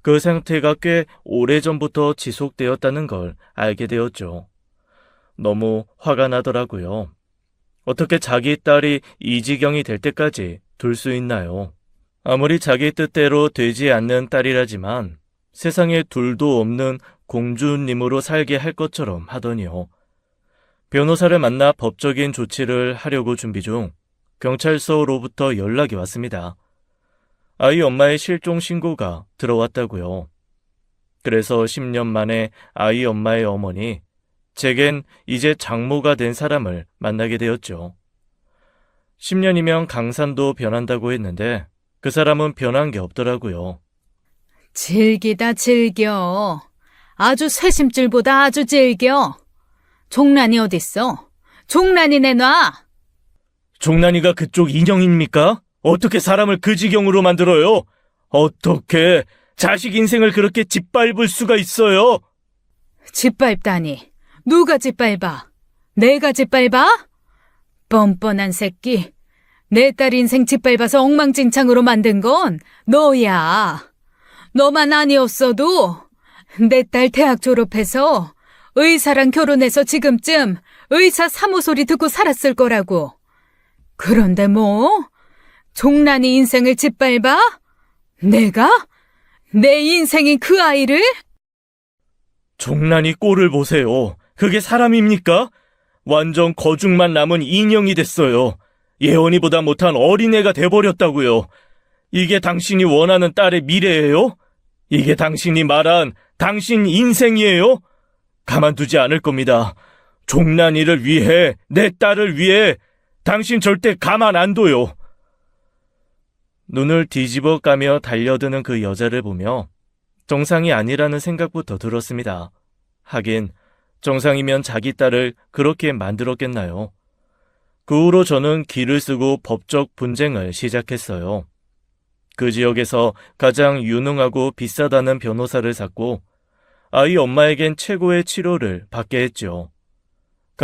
그 상태가 꽤 오래전부터 지속되었다는 걸 알게 되었죠. 너무 화가 나더라고요. 어떻게 자기 딸이 이 지경이 될 때까지 둘 수 있나요? 아무리 자기 뜻대로 되지 않는 딸이라지만 세상에 둘도 없는 공주님으로 살게 할 것처럼 하더니요. 변호사를 만나 법적인 조치를 하려고 준비 중 경찰서로부터 연락이 왔습니다. 아이 엄마의 실종 신고가 들어왔다고요. 그래서 10년 만에 아이 엄마의 어머니, 제겐 이제 장모가 된 사람을 만나게 되었죠. 10년이면 강산도 변한다고 했는데 그 사람은 변한 게 없더라고요. 즐기다 즐겨. 아주 쇠심줄보다 아주 즐겨. 종란이 어딨어? 종란이 내놔. 종란이가 그쪽 인형입니까? 어떻게 사람을 그 지경으로 만들어요? 어떻게 자식 인생을 그렇게 짓밟을 수가 있어요? 짓밟다니. 누가 짓밟아? 내가 짓밟아? 뻔뻔한 새끼. 내 딸 인생 짓밟아서 엉망진창으로 만든 건 너야. 너만 아니었어도 내 딸 대학 졸업해서 의사랑 결혼해서 지금쯤 의사 사무소리 듣고 살았을 거라고. 그런데 뭐? 종란이 인생을 짓밟아? 내가? 내 인생인 그 아이를? 종란이 꼴을 보세요. 그게 사람입니까? 완전 거죽만 남은 인형이 됐어요. 예원이보다 못한 어린애가 돼버렸다고요. 이게 당신이 원하는 딸의 미래예요? 이게 당신이 말한 당신 인생이에요? 가만두지 않을 겁니다. 종란이를 위해, 내 딸을 위해 당신 절대 가만 안 둬요. 눈을 뒤집어 까며 달려드는 그 여자를 보며 정상이 아니라는 생각부터 들었습니다. 하긴 정상이면 자기 딸을 그렇게 만들었겠나요? 그 후로 저는 기를 쓰고 법적 분쟁을 시작했어요. 그 지역에서 가장 유능하고 비싸다는 변호사를 샀고 아이 엄마에겐 최고의 치료를 받게 했죠.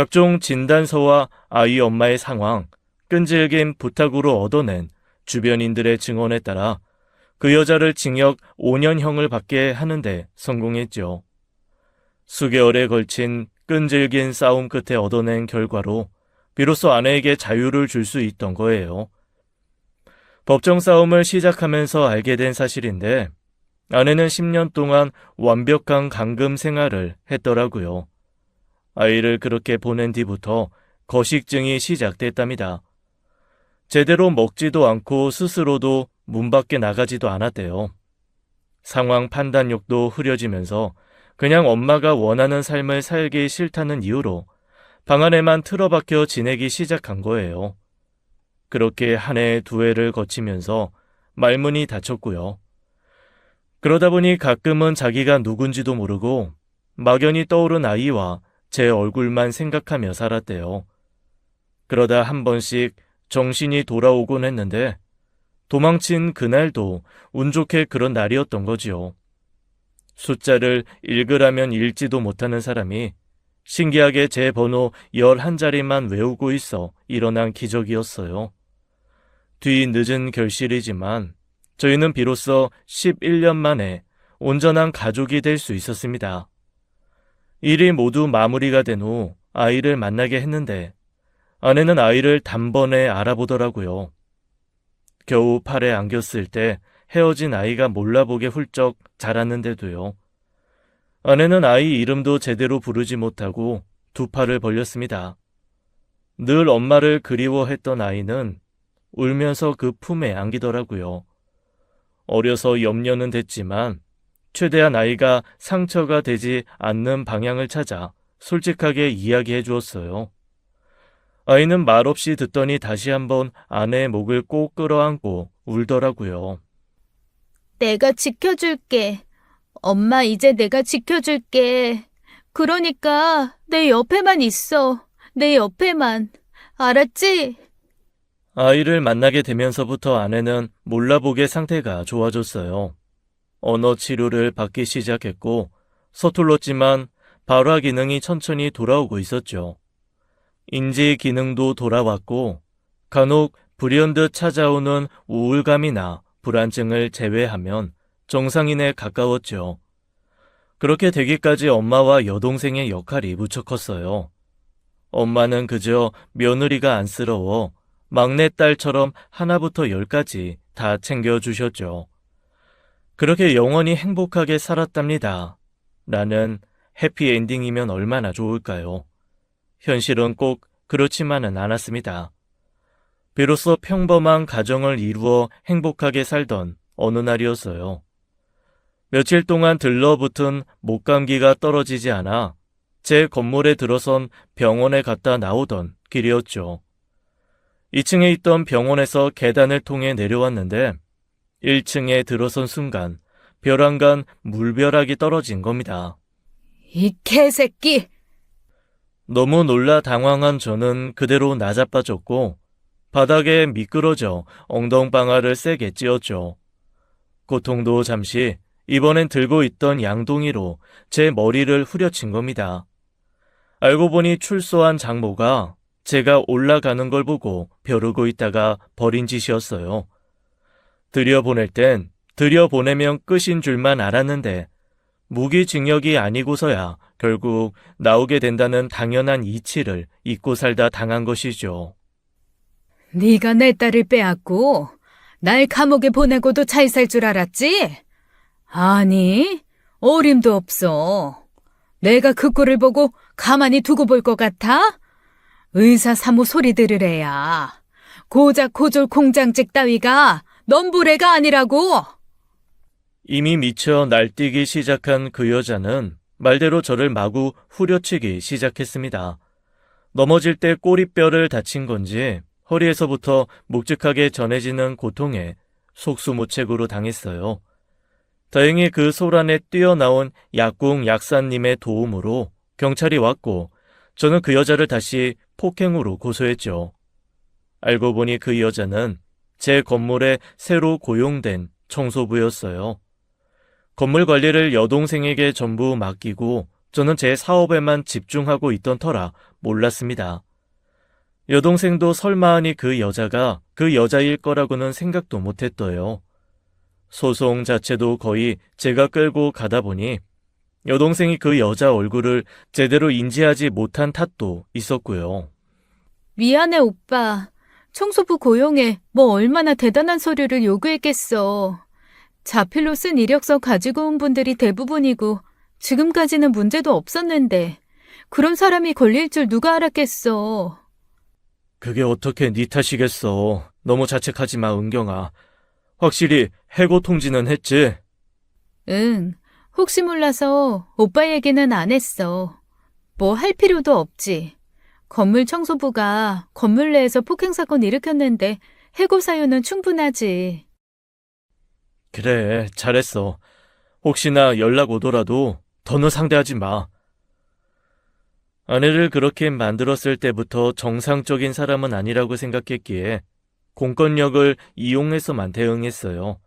각종 진단서와 아이 엄마의 상황, 끈질긴 부탁으로 얻어낸 주변인들의 증언에 따라 그 여자를 징역 5년형을 받게 하는데 성공했죠. 수개월에 걸친 끈질긴 싸움 끝에 얻어낸 결과로 비로소 아내에게 자유를 줄 수 있던 거예요. 법정 싸움을 시작하면서 알게 된 사실인데 아내는 10년 동안 완벽한 감금 생활을 했더라고요. 아이를 그렇게 보낸 뒤부터 거식증이 시작됐답니다. 제대로 먹지도 않고 스스로도 문 밖에 나가지도 않았대요. 상황 판단력도 흐려지면서 그냥 엄마가 원하는 삶을 살기 싫다는 이유로 방 안에만 틀어박혀 지내기 시작한 거예요. 그렇게 한 해, 두 해를 거치면서 말문이 닫혔고요. 그러다 보니 가끔은 자기가 누군지도 모르고 막연히 떠오른 아이와 제 얼굴만 생각하며 살았대요. 그러다 한 번씩 정신이 돌아오곤 했는데 도망친 그날도 운 좋게 그런 날이었던 거지요. 숫자를 읽으라면 읽지도 못하는 사람이 신기하게 제 번호 11자리만 외우고 있어 일어난 기적이었어요. 뒤 늦은 결실이지만 저희는 비로소 11년 만에 온전한 가족이 될 수 있었습니다. 일이 모두 마무리가 된 후 아이를 만나게 했는데 아내는 아이를 단번에 알아보더라고요. 겨우 팔에 안겼을 때 헤어진 아이가 몰라보게 훌쩍 자랐는데도요. 아내는 아이 이름도 제대로 부르지 못하고 두 팔을 벌렸습니다. 늘 엄마를 그리워했던 아이는 울면서 그 품에 안기더라고요. 어려서 염려는 됐지만 최대한 아이가 상처가 되지 않는 방향을 찾아 솔직하게 이야기해 주었어요. 아이는 말없이 듣더니 다시 한번 아내의 목을 꼭 끌어안고 울더라고요. 내가 지켜줄게. 엄마, 이제 내가 지켜줄게. 그러니까 내 옆에만 있어. 내 옆에만. 알았지? 아이를 만나게 되면서부터 아내는 몰라보게 상태가 좋아졌어요. 언어 치료를 받기 시작했고 서툴렀지만 발화 기능이 천천히 돌아오고 있었죠. 인지 기능도 돌아왔고 간혹 불현듯 찾아오는 우울감이나 불안증을 제외하면 정상인에 가까웠죠. 그렇게 되기까지 엄마와 여동생의 역할이 무척 컸어요. 엄마는 그저 며느리가 안쓰러워 막내딸처럼 하나부터 열까지 다 챙겨주셨죠. 그렇게 영원히 행복하게 살았답니다. 라는 해피엔딩이면 얼마나 좋을까요? 현실은 꼭 그렇지만은 않았습니다. 비로소 평범한 가정을 이루어 행복하게 살던 어느 날이었어요. 며칠 동안 들러붙은 목감기가 떨어지지 않아 제 건물에 들어선 병원에 갔다 나오던 길이었죠. 2층에 있던 병원에서 계단을 통해 내려왔는데 1층에 들어선 순간 벼랑간 물벼락이 떨어진 겁니다. 이 개새끼! 너무 놀라 당황한 저는 그대로 나자빠졌고 바닥에 미끄러져 엉덩방아를 세게 찧었죠. 고통도 잠시 이번엔 들고 있던 양동이로 제 머리를 후려친 겁니다. 알고 보니 출소한 장모가 제가 올라가는 걸 보고 벼르고 있다가 버린 짓이었어요. 들여보낼 땐 들여보내면 끝인 줄만 알았는데 무기징역이 아니고서야 결국 나오게 된다는 당연한 이치를 잊고 살다 당한 것이죠. 네가 내 딸을 빼앗고 날 감옥에 보내고도 잘 살 줄 알았지? 아니, 어림도 없어. 내가 그 꼴을 보고 가만히 두고 볼 것 같아? 의사 사무 소리 들으래야. 고작 고졸 공장직 따위가 넘보래가 아니라고. 이미 미쳐 날뛰기 시작한 그 여자는 말대로 저를 마구 후려치기 시작했습니다. 넘어질 때 꼬리뼈를 다친 건지 허리에서부터 묵직하게 전해지는 고통에 속수무책으로 당했어요. 다행히 그 소란에 뛰어나온 약국 약사님의 도움으로 경찰이 왔고 저는 그 여자를 다시 폭행으로 고소했죠. 알고 보니 그 여자는 제 건물에 새로 고용된 청소부였어요. 건물 관리를 여동생에게 전부 맡기고 저는 제 사업에만 집중하고 있던 터라 몰랐습니다. 여동생도 설마하니 그 여자가 그 여자일 거라고는 생각도 못했어요. 소송 자체도 거의 제가 끌고 가다 보니 여동생이 그 여자 얼굴을 제대로 인지하지 못한 탓도 있었고요. 미안해, 오빠. 청소부 고용에 뭐 얼마나 대단한 서류를 요구했겠어. 자필로 쓴 이력서 가지고 온 분들이 대부분이고 지금까지는 문제도 없었는데 그런 사람이 걸릴 줄 누가 알았겠어. 그게 어떻게 네 탓이겠어. 너무 자책하지 마, 은경아. 확실히 해고 통지는 했지? 응, 혹시 몰라서 오빠 얘기는 안 했어. 뭐 할 필요도 없지. 건물 청소부가 건물 내에서 폭행 사건 일으켰는데 해고 사유는 충분하지. 그래, 잘했어. 혹시나 연락 오더라도 더는 상대하지 마. 아내를 그렇게 만들었을 때부터 정상적인 사람은 아니라고 생각했기에 공권력을 이용해서만 대응했어요.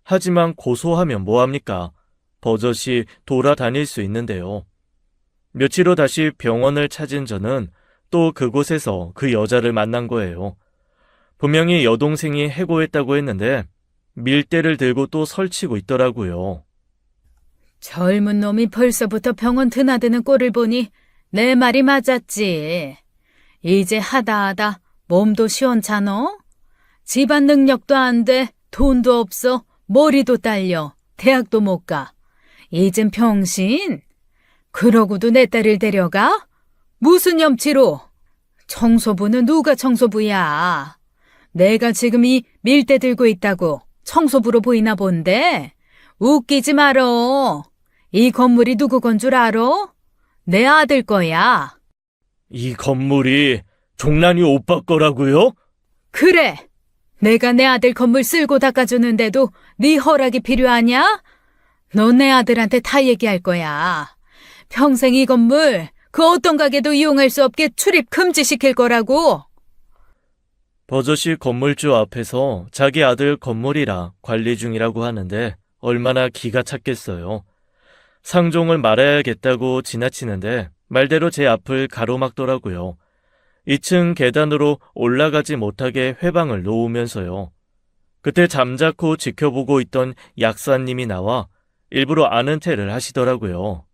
하지만 고소하면 뭐합니까? 버젓이 돌아다닐 수 있는데요. 며칠 후 다시 병원을 찾은 저는 또 그곳에서 그 여자를 만난 거예요. 분명히 여동생이 해고했다고 했는데 밀대를 들고 또 설치고 있더라고요. 젊은 놈이 벌써부터 병원 드나드는 꼴을 보니 내 말이 맞았지. 이제 하다 몸도 시원찮어? 집안 능력도 안 돼, 돈도 없어, 머리도 딸려, 대학도 못 가. 이젠 병신? 그러고도 내 딸을 데려가? 무슨 염치로? 청소부는 누가 청소부야? 내가 지금 이 밀대 들고 있다고 청소부로 보이나 본데? 웃기지 말어. 이 건물이 누구 건 줄 알아? 내 아들 거야. 이 건물이 종란이 오빠 거라고요? 그래. 내가 내 아들 건물 쓸고 닦아주는데도 네 허락이 필요하냐? 너 내 아들한테 다 얘기할 거야. 평생 이 건물 그 어떤 가게도 이용할 수 없게 출입 금지시킬 거라고. 버젓이 건물주 앞에서 자기 아들 건물이라 관리 중이라고 하는데 얼마나 기가 찼겠어요. 상종을 말아야겠다고 지나치는데 말대로 제 앞을 가로막더라고요. 2층 계단으로 올라가지 못하게 회방을 놓으면서요. 그때 잠자코 지켜보고 있던 약사님이 나와 일부러 아는 체를 하시더라고요.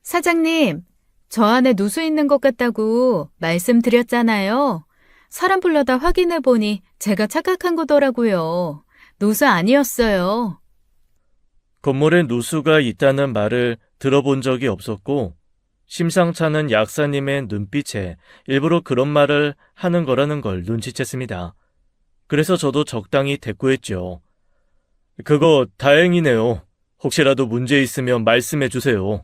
사장님, 저 안에 누수 있는 것 같다고 말씀드렸잖아요. 사람 불러다 확인해보니 제가 착각한 거더라고요. 누수 아니었어요. 건물에 누수가 있다는 말을 들어본 적이 없었고 심상찮은 약사님의 눈빛에 일부러 그런 말을 하는 거라는 걸 눈치챘습니다. 그래서 저도 적당히 대꾸했죠. 그거 다행이네요. 혹시라도 문제 있으면 말씀해 주세요.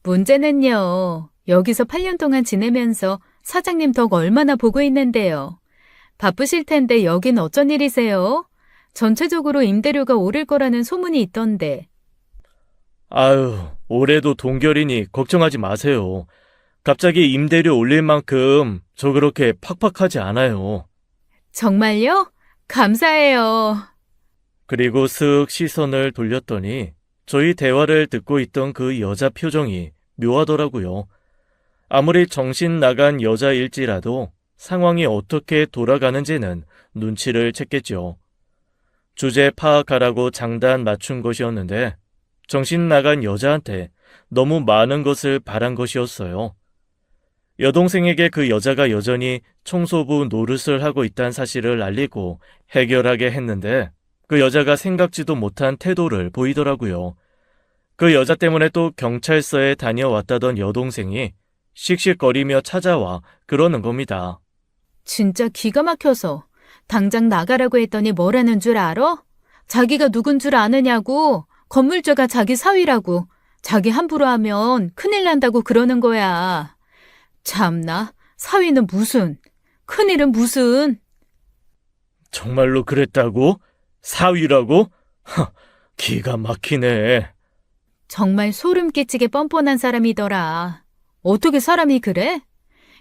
문제는요. 여기서 8년 동안 지내면서 사장님 덕 얼마나 보고 있는데요. 바쁘실 텐데 여긴 어쩐 일이세요? 전체적으로 임대료가 오를 거라는 소문이 있던데. 아유, 올해도 동결이니 걱정하지 마세요. 갑자기 임대료 올릴 만큼 저 그렇게 팍팍하지 않아요. 정말요? 감사해요. 그리고 슥 시선을 돌렸더니 저희 대화를 듣고 있던 그 여자 표정이 묘하더라고요. 아무리 정신 나간 여자일지라도 상황이 어떻게 돌아가는지는 눈치를 챘겠죠. 주제 파악하라고 장단 맞춘 것이었는데 정신 나간 여자한테 너무 많은 것을 바란 것이었어요. 여동생에게 그 여자가 여전히 청소부 노릇을 하고 있다는 사실을 알리고 해결하게 했는데 그 여자가 생각지도 못한 태도를 보이더라고요. 그 여자 때문에 또 경찰서에 다녀왔다던 여동생이 씩씩거리며 찾아와 그러는 겁니다. 진짜 기가 막혀서 당장 나가라고 했더니 뭐라는 줄 알아? 자기가 누군 줄 아느냐고. 건물주가 자기 사위라고. 자기 함부로 하면 큰일 난다고 그러는 거야. 참나, 사위는 무슨, 큰일은 무슨. 정말로 그랬다고? 사위라고? 기가 막히네. 정말 소름 끼치게 뻔뻔한 사람이더라. 어떻게 사람이 그래?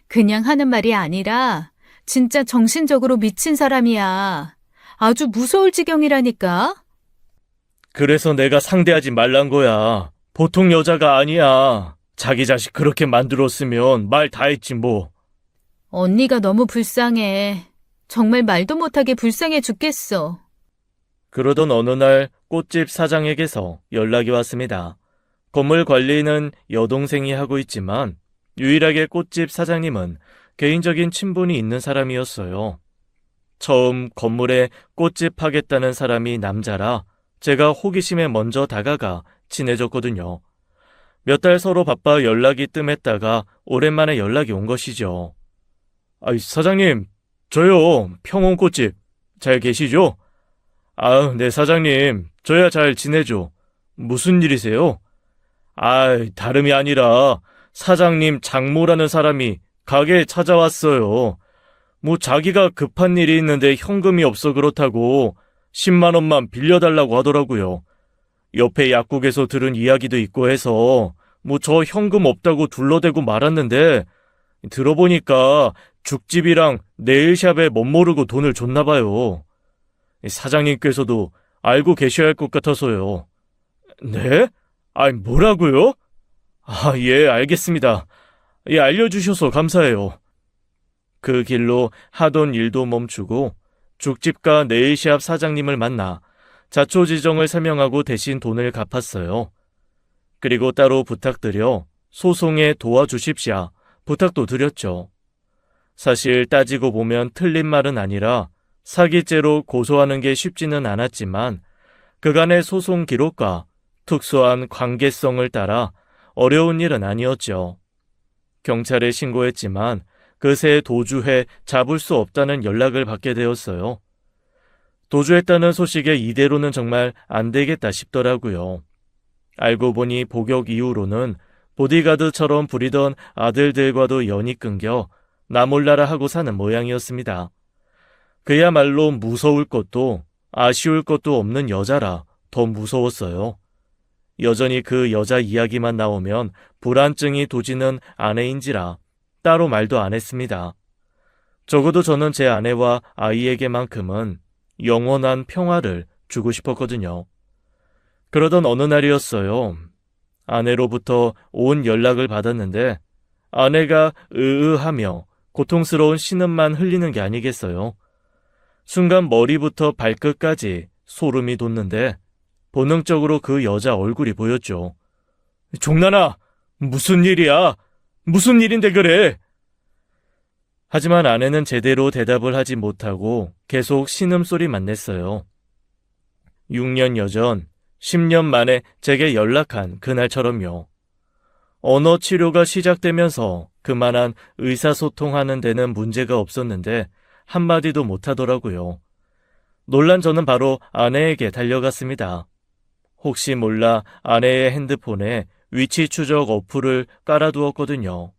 그냥 하는 말이 아니라 진짜 정신적으로 미친 사람이야. 아주 무서울 지경이라니까. 그래서 내가 상대하지 말란 거야. 보통 여자가 아니야. 자기 자식 그렇게 만들었으면 말 다 했지 뭐. 언니가 너무 불쌍해. 정말 말도 못하게 불쌍해 죽겠어. 그러던 어느 날 꽃집 사장에게서 연락이 왔습니다. 건물 관리는 여동생이 하고 있지만 유일하게 꽃집 사장님은 개인적인 친분이 있는 사람이었어요. 처음 건물에 꽃집 하겠다는 사람이 남자라 제가 호기심에 먼저 다가가 친해졌거든요. 몇 달 서로 바빠 연락이 뜸했다가 오랜만에 연락이 온 것이죠. 사장님, 저요, 평원꽃집 잘 계시죠? 네, 사장님, 저야 잘 지내죠. 무슨 일이세요? 다름이 아니라 사장님 장모라는 사람이 가게에 찾아왔어요. 뭐 자기가 급한 일이 있는데 현금이 없어 그렇다고 10만 원만 빌려달라고 하더라고요. 옆에 약국에서 들은 이야기도 있고 해서 뭐 저 현금 없다고 둘러대고 말았는데 들어보니까 죽집이랑 네일샵에 멋모르고 돈을 줬나 봐요. 사장님께서도 알고 계셔야 할 것 같아서요. 네? 뭐라고요? 예, 알겠습니다. 예, 알려주셔서 감사해요. 그 길로 하던 일도 멈추고 죽집과 네일샵 사장님을 만나 자초지정을 설명하고 대신 돈을 갚았어요. 그리고 따로 부탁드려 소송에 도와주십시오. 부탁도 드렸죠. 사실 따지고 보면 틀린 말은 아니라 사기죄로 고소하는 게 쉽지는 않았지만 그간의 소송 기록과 특수한 관계성을 따라 어려운 일은 아니었죠. 경찰에 신고했지만 그새 도주해 잡을 수 없다는 연락을 받게 되었어요. 도주했다는 소식에 이대로는 정말 안 되겠다 싶더라고요. 알고 보니 복역 이후로는 보디가드처럼 부리던 아들들과도 연이 끊겨 나 몰라라 하고 사는 모양이었습니다. 그야말로 무서울 것도 아쉬울 것도 없는 여자라 더 무서웠어요. 여전히 그 여자 이야기만 나오면 불안증이 도지는 아내인지라 따로 말도 안 했습니다. 적어도 저는 제 아내와 아이에게만큼은 영원한 평화를 주고 싶었거든요. 그러던 어느 날이었어요. 아내로부터 온 연락을 받았는데 아내가 으으하며 고통스러운 신음만 흘리는 게 아니겠어요. 순간 머리부터 발끝까지 소름이 돋는데 본능적으로 그 여자 얼굴이 보였죠. 종란아, 무슨 일이야? 무슨 일인데 그래? 하지만 아내는 제대로 대답을 하지 못하고 계속 신음소리만 냈어요. 6년여 전, 10년 만에 제게 연락한 그날처럼요. 언어 치료가 시작되면서 그만한 의사소통하는 데는 문제가 없었는데 한마디도 못하더라고요. 놀란 저는 바로 아내에게 달려갔습니다. 혹시 몰라 아내의 핸드폰에 위치 추적 어플을 깔아두었거든요.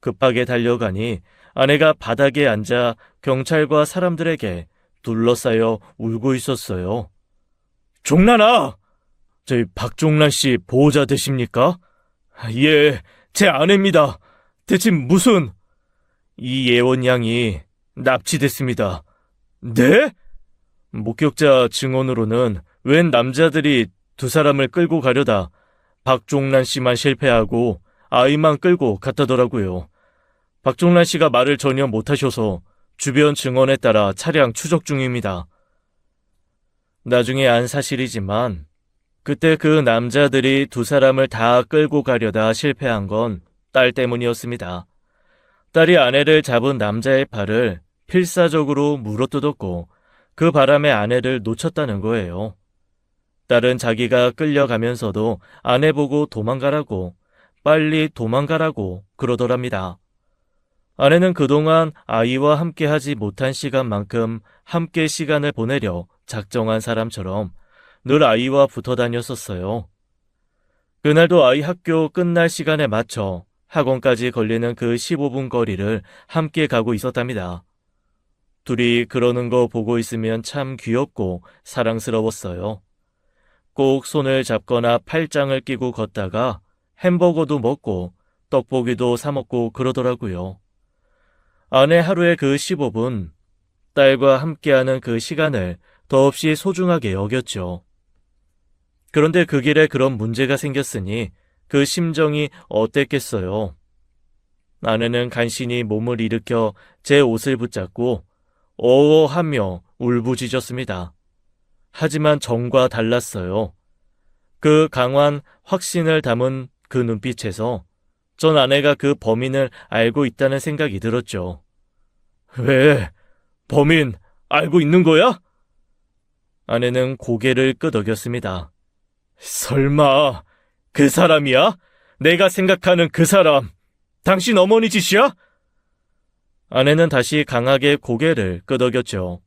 급하게 달려가니 아내가 바닥에 앉아 경찰과 사람들에게 둘러싸여 울고 있었어요. 종란아! 저희 박종란 씨 보호자 되십니까? 예, 제 아내입니다. 대체 무슨... 이 예원 양이 납치됐습니다. 네? 목격자 증언으로는 웬 남자들이 두 사람을 끌고 가려다 박종란 씨만 실패하고 아이만 끌고 갔다더라고요. 박종란 씨가 말을 전혀 못하셔서 주변 증언에 따라 차량 추적 중입니다. 나중에 안 사실이지만 그때 그 남자들이 두 사람을 다 끌고 가려다 실패한 건 딸 때문이었습니다. 딸이 아내를 잡은 남자의 팔을 필사적으로 물어뜯었고 그 바람에 아내를 놓쳤다는 거예요. 딸은 자기가 끌려가면서도 아내 보고 도망가라고, 빨리 도망가라고 그러더랍니다. 아내는 그동안 아이와 함께 하지 못한 시간만큼 함께 시간을 보내려 작정한 사람처럼 늘 아이와 붙어 다녔었어요. 그날도 아이 학교 끝날 시간에 맞춰 학원까지 걸리는 그 15분 거리를 함께 가고 있었답니다. 둘이 그러는 거 보고 있으면 참 귀엽고 사랑스러웠어요. 꼭 손을 잡거나 팔짱을 끼고 걷다가 햄버거도 먹고 떡볶이도 사 먹고 그러더라고요. 아내 하루의 그 15분, 딸과 함께하는 그 시간을 더없이 소중하게 여겼죠. 그런데 그 길에 그런 문제가 생겼으니 그 심정이 어땠겠어요. 아내는 간신히 몸을 일으켜 제 옷을 붙잡고 어어하며 울부짖었습니다. 하지만 전과 달랐어요. 그 강한 확신을 담은 그 눈빛에서 전 아내가 그 범인을 알고 있다는 생각이 들었죠. 왜? 범인 알고 있는 거야? 아내는 고개를 끄덕였습니다. 설마 그 사람이야? 내가 생각하는 그 사람. 당신 어머니 짓이야? 아내는 다시 강하게 고개를 끄덕였죠.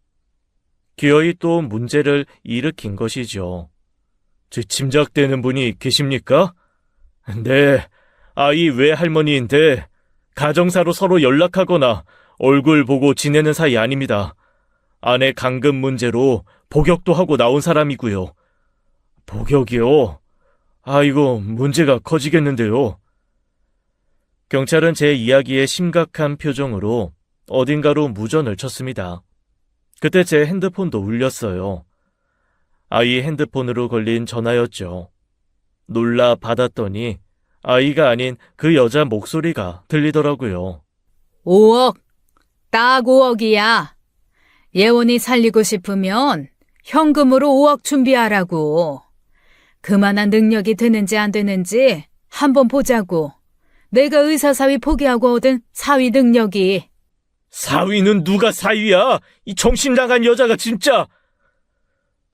기어이 또 문제를 일으킨 것이죠. 짐작되는 분이 계십니까? 네, 아이 외할머니인데 가정사로 서로 연락하거나 얼굴 보고 지내는 사이 아닙니다. 아내 간급 문제로 복역도 하고 나온 사람이고요. 복역이요? 아이고, 문제가 커지겠는데요. 경찰은 제 이야기에 심각한 표정으로 어딘가로 무전을 쳤습니다. 그때 제 핸드폰도 울렸어요. 아이 핸드폰으로 걸린 전화였죠. 놀라 받았더니 아이가 아닌 그 여자 목소리가 들리더라고요. 5억. 딱 5억이야. 예원이 살리고 싶으면 현금으로 5억 준비하라고. 그만한 능력이 되는지 안 되는지 한번 보자고. 내가 의사사위 포기하고 얻은 사위 능력이. 사위는 누가 사위야? 이 정신 나간 여자가 진짜!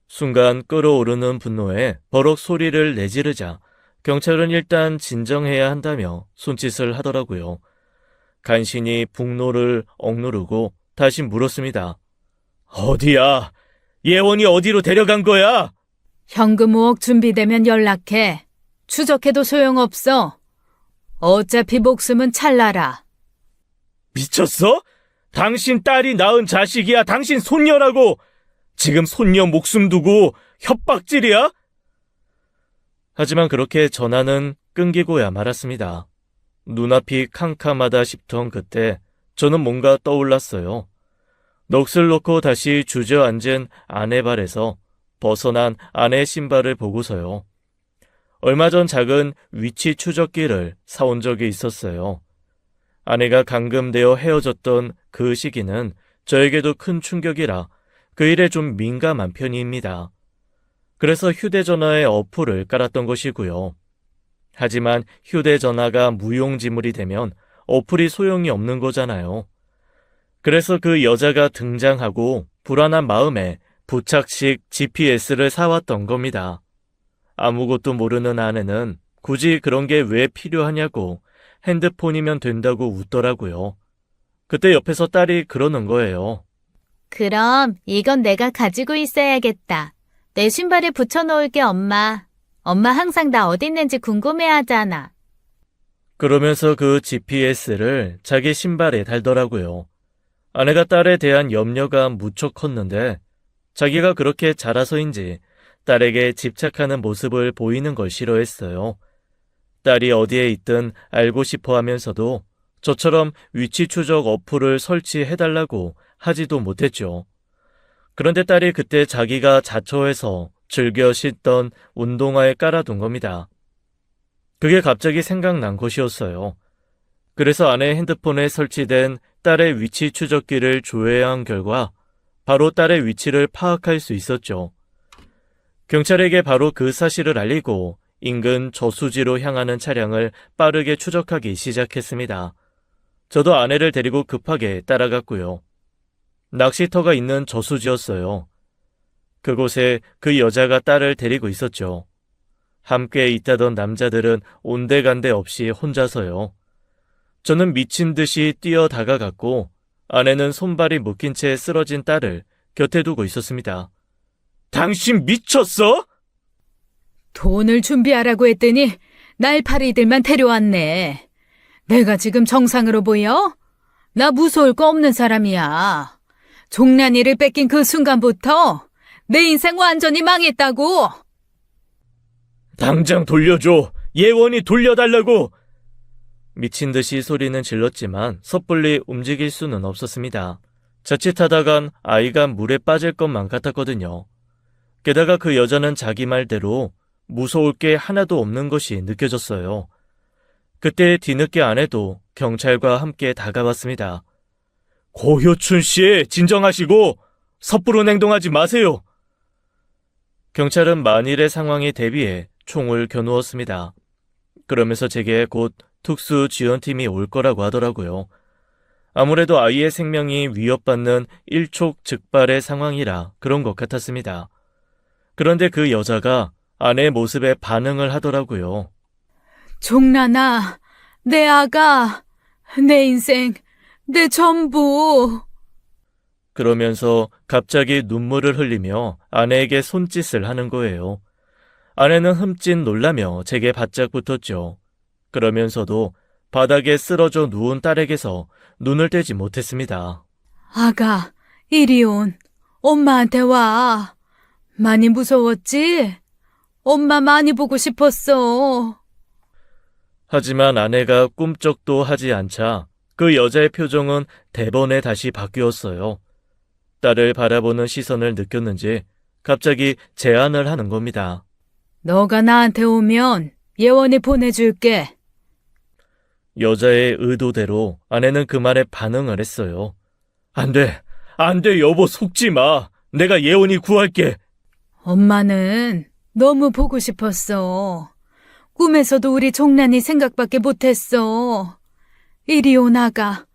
순간 끓어오르는 분노에 버럭 소리를 내지르자 경찰은 일단 진정해야 한다며 손짓을 하더라고요. 간신히 분노를 억누르고 다시 물었습니다. 어디야? 예원이 어디로 데려간 거야? 현금 5억 준비되면 연락해. 추적해도 소용없어. 어차피 목숨은 찰나라. 미쳤어? 당신 딸이 낳은 자식이야. 당신 손녀라고. 지금 손녀 목숨 두고 협박질이야? 하지만 그렇게 전화는 끊기고야 말았습니다. 눈앞이 캄캄하다 싶던 그때 저는 뭔가 떠올랐어요. 넋을 놓고 다시 주저앉은 아내 발에서 벗어난 아내의 신발을 보고서요. 얼마 전 작은 위치 추적기를 사온 적이 있었어요. 아내가 감금되어 헤어졌던 그 시기는 저에게도 큰 충격이라 그 일에 좀 민감한 편입니다. 그래서 휴대전화에 어플을 깔았던 것이고요. 하지만 휴대전화가 무용지물이 되면 어플이 소용이 없는 거잖아요. 그래서 그 여자가 등장하고 불안한 마음에 부착식 GPS를 사왔던 겁니다. 아무것도 모르는 아내는 굳이 그런 게 왜 필요하냐고 핸드폰이면 된다고 웃더라고요. 그때 옆에서 딸이 그러는 거예요. 그럼 이건 내가 가지고 있어야겠다. 내 신발에 붙여놓을게, 엄마. 엄마 항상 나 어디 있는지 궁금해하잖아. 그러면서 그 GPS를 자기 신발에 달더라고요. 아내가 딸에 대한 염려가 무척 컸는데 자기가 그렇게 자라서인지 딸에게 집착하는 모습을 보이는 걸 싫어했어요. 딸이 어디에 있든 알고 싶어 하면서도 저처럼 위치 추적 어플을 설치해달라고 하지도 못했죠. 그런데 딸이 그때 자기가 자초해서 즐겨 신던 운동화에 깔아둔 겁니다. 그게 갑자기 생각난 것이었어요. 그래서 아내 핸드폰에 설치된 딸의 위치 추적기를 조회한 결과 바로 딸의 위치를 파악할 수 있었죠. 경찰에게 바로 그 사실을 알리고 인근 저수지로 향하는 차량을 빠르게 추적하기 시작했습니다. 저도 아내를 데리고 급하게 따라갔고요. 낚시터가 있는 저수지였어요. 그곳에 그 여자가 딸을 데리고 있었죠. 함께 있다던 남자들은 온데간데 없이 혼자서요. 저는 미친 듯이 뛰어 다가갔고 아내는 손발이 묶인 채 쓰러진 딸을 곁에 두고 있었습니다. 당신 미쳤어? 돈을 준비하라고 했더니 날파리들만 데려왔네. 내가 지금 정상으로 보여? 나 무서울 거 없는 사람이야. 종란이를 뺏긴 그 순간부터 내 인생 완전히 망했다고. 당장 돌려줘. 예원이 돌려달라고. 미친 듯이 소리는 질렀지만 섣불리 움직일 수는 없었습니다. 자칫하다간 아이가 물에 빠질 것만 같았거든요. 게다가 그 여자는 자기 말대로 무서울 게 하나도 없는 것이 느껴졌어요. 그때 뒤늦게 아내도 경찰과 함께 다가왔습니다. 고효춘 씨, 진정하시고 섣부른 행동하지 마세요. 경찰은 만일의 상황에 대비해 총을 겨누었습니다. 그러면서 제게 곧 특수지원팀이 올 거라고 하더라고요. 아무래도 아이의 생명이 위협받는 일촉즉발의 상황이라 그런 것 같았습니다. 그런데 그 여자가 아내의 모습에 반응을 하더라고요. 종란아, 내 아가, 내 인생, 내 전부. 그러면서 갑자기 눈물을 흘리며 아내에게 손짓을 하는 거예요. 아내는 흠칫 놀라며 제게 바짝 붙었죠. 그러면서도 바닥에 쓰러져 누운 딸에게서 눈을 떼지 못했습니다. 아가, 이리 온. 엄마한테 와. 많이 무서웠지? 엄마 많이 보고 싶었어. 하지만 아내가 꿈쩍도 하지 않자 그 여자의 표정은 대번에 다시 바뀌었어요. 딸을 바라보는 시선을 느꼈는지 갑자기 제안을 하는 겁니다. 너가 나한테 오면 예원이 보내줄게. 여자의 의도대로 아내는 그 말에 반응을 했어요. 안 돼, 여보, 속지 마. 내가 예원이 구할게. 엄마는 너무 보고 싶었어. 꿈에서도 우리 종란이 생각밖에 못했어. 이리 오 나가.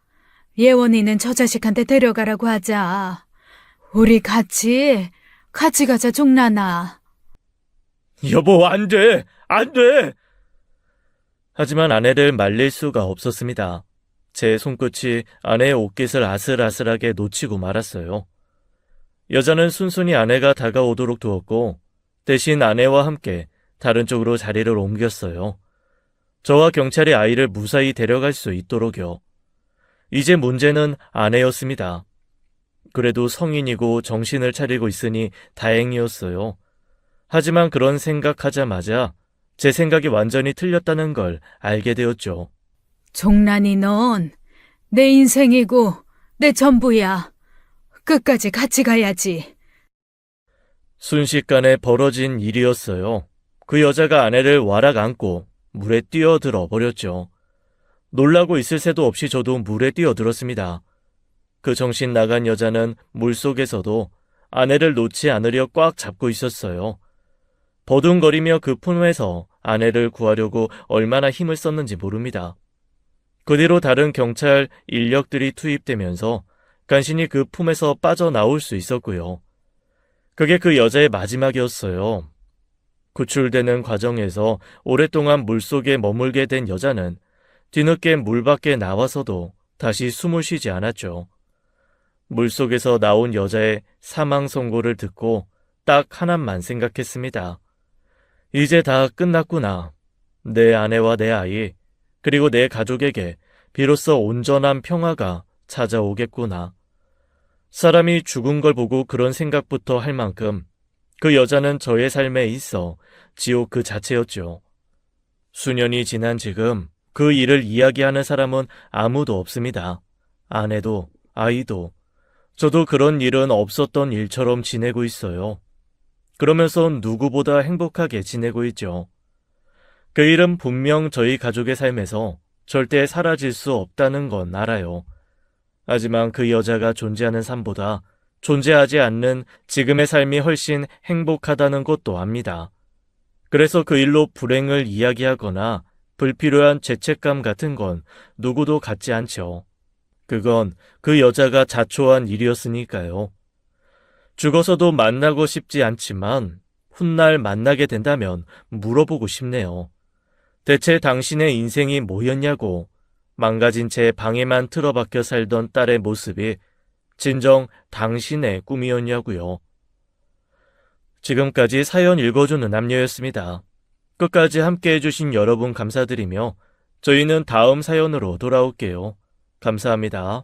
예원이는 저 자식한테 데려가라고 하자. 우리 같이 가자 종란아. 여보, 안 돼. 하지만 아내를 말릴 수가 없었습니다. 제 손끝이 아내의 옷깃을 아슬아슬하게 놓치고 말았어요. 여자는 순순히 아내가 다가오도록 두었고 대신 아내와 함께 다른 쪽으로 자리를 옮겼어요. 저와 경찰이 아이를 무사히 데려갈 수 있도록요. 이제 문제는 아내였습니다. 그래도 성인이고 정신을 차리고 있으니 다행이었어요. 하지만 그런 생각하자마자 제 생각이 완전히 틀렸다는 걸 알게 되었죠. 종란이 넌 내 인생이고 내 전부야. 끝까지 같이 가야지. 순식간에 벌어진 일이었어요. 그 여자가 아내를 와락 안고 물에 뛰어들어 버렸죠. 놀라고 있을 새도 없이 저도 물에 뛰어들었습니다. 그 정신 나간 여자는 물속에서도 아내를 놓지 않으려 꽉 잡고 있었어요. 버둥거리며 그 품에서 아내를 구하려고 얼마나 힘을 썼는지 모릅니다. 그 뒤로 다른 경찰 인력들이 투입되면서 간신히 그 품에서 빠져나올 수 있었고요. 그게 그 여자의 마지막이었어요. 구출되는 과정에서 오랫동안 물속에 머물게 된 여자는 뒤늦게 물 밖에 나와서도 다시 숨을 쉬지 않았죠. 물속에서 나온 여자의 사망 선고를 듣고 딱 하나만 생각했습니다. 이제 다 끝났구나. 내 아내와 내 아이, 그리고 내 가족에게 비로소 온전한 평화가 찾아오겠구나. 사람이 죽은 걸 보고 그런 생각부터 할 만큼 그 여자는 저의 삶에 있어 지옥 그 자체였죠. 수년이 지난 지금 그 일을 이야기하는 사람은 아무도 없습니다. 아내도 아이도 저도 그런 일은 없었던 일처럼 지내고 있어요. 그러면서 누구보다 행복하게 지내고 있죠. 그 일은 분명 저희 가족의 삶에서 절대 사라질 수 없다는 건 알아요. 하지만 그 여자가 존재하는 삶보다 존재하지 않는 지금의 삶이 훨씬 행복하다는 것도 압니다. 그래서 그 일로 불행을 이야기하거나 불필요한 죄책감 같은 건 누구도 갖지 않죠. 그건 그 여자가 자초한 일이었으니까요. 죽어서도 만나고 싶지 않지만 훗날 만나게 된다면 물어보고 싶네요. 대체 당신의 인생이 뭐였냐고. 망가진 채 방에만 틀어박혀 살던 딸의 모습이 진정 당신의 꿈이었냐고요. 지금까지 사연 읽어주는 남녀였습니다. 끝까지 함께 해주신 여러분 감사드리며 저희는 다음 사연으로 돌아올게요. 감사합니다.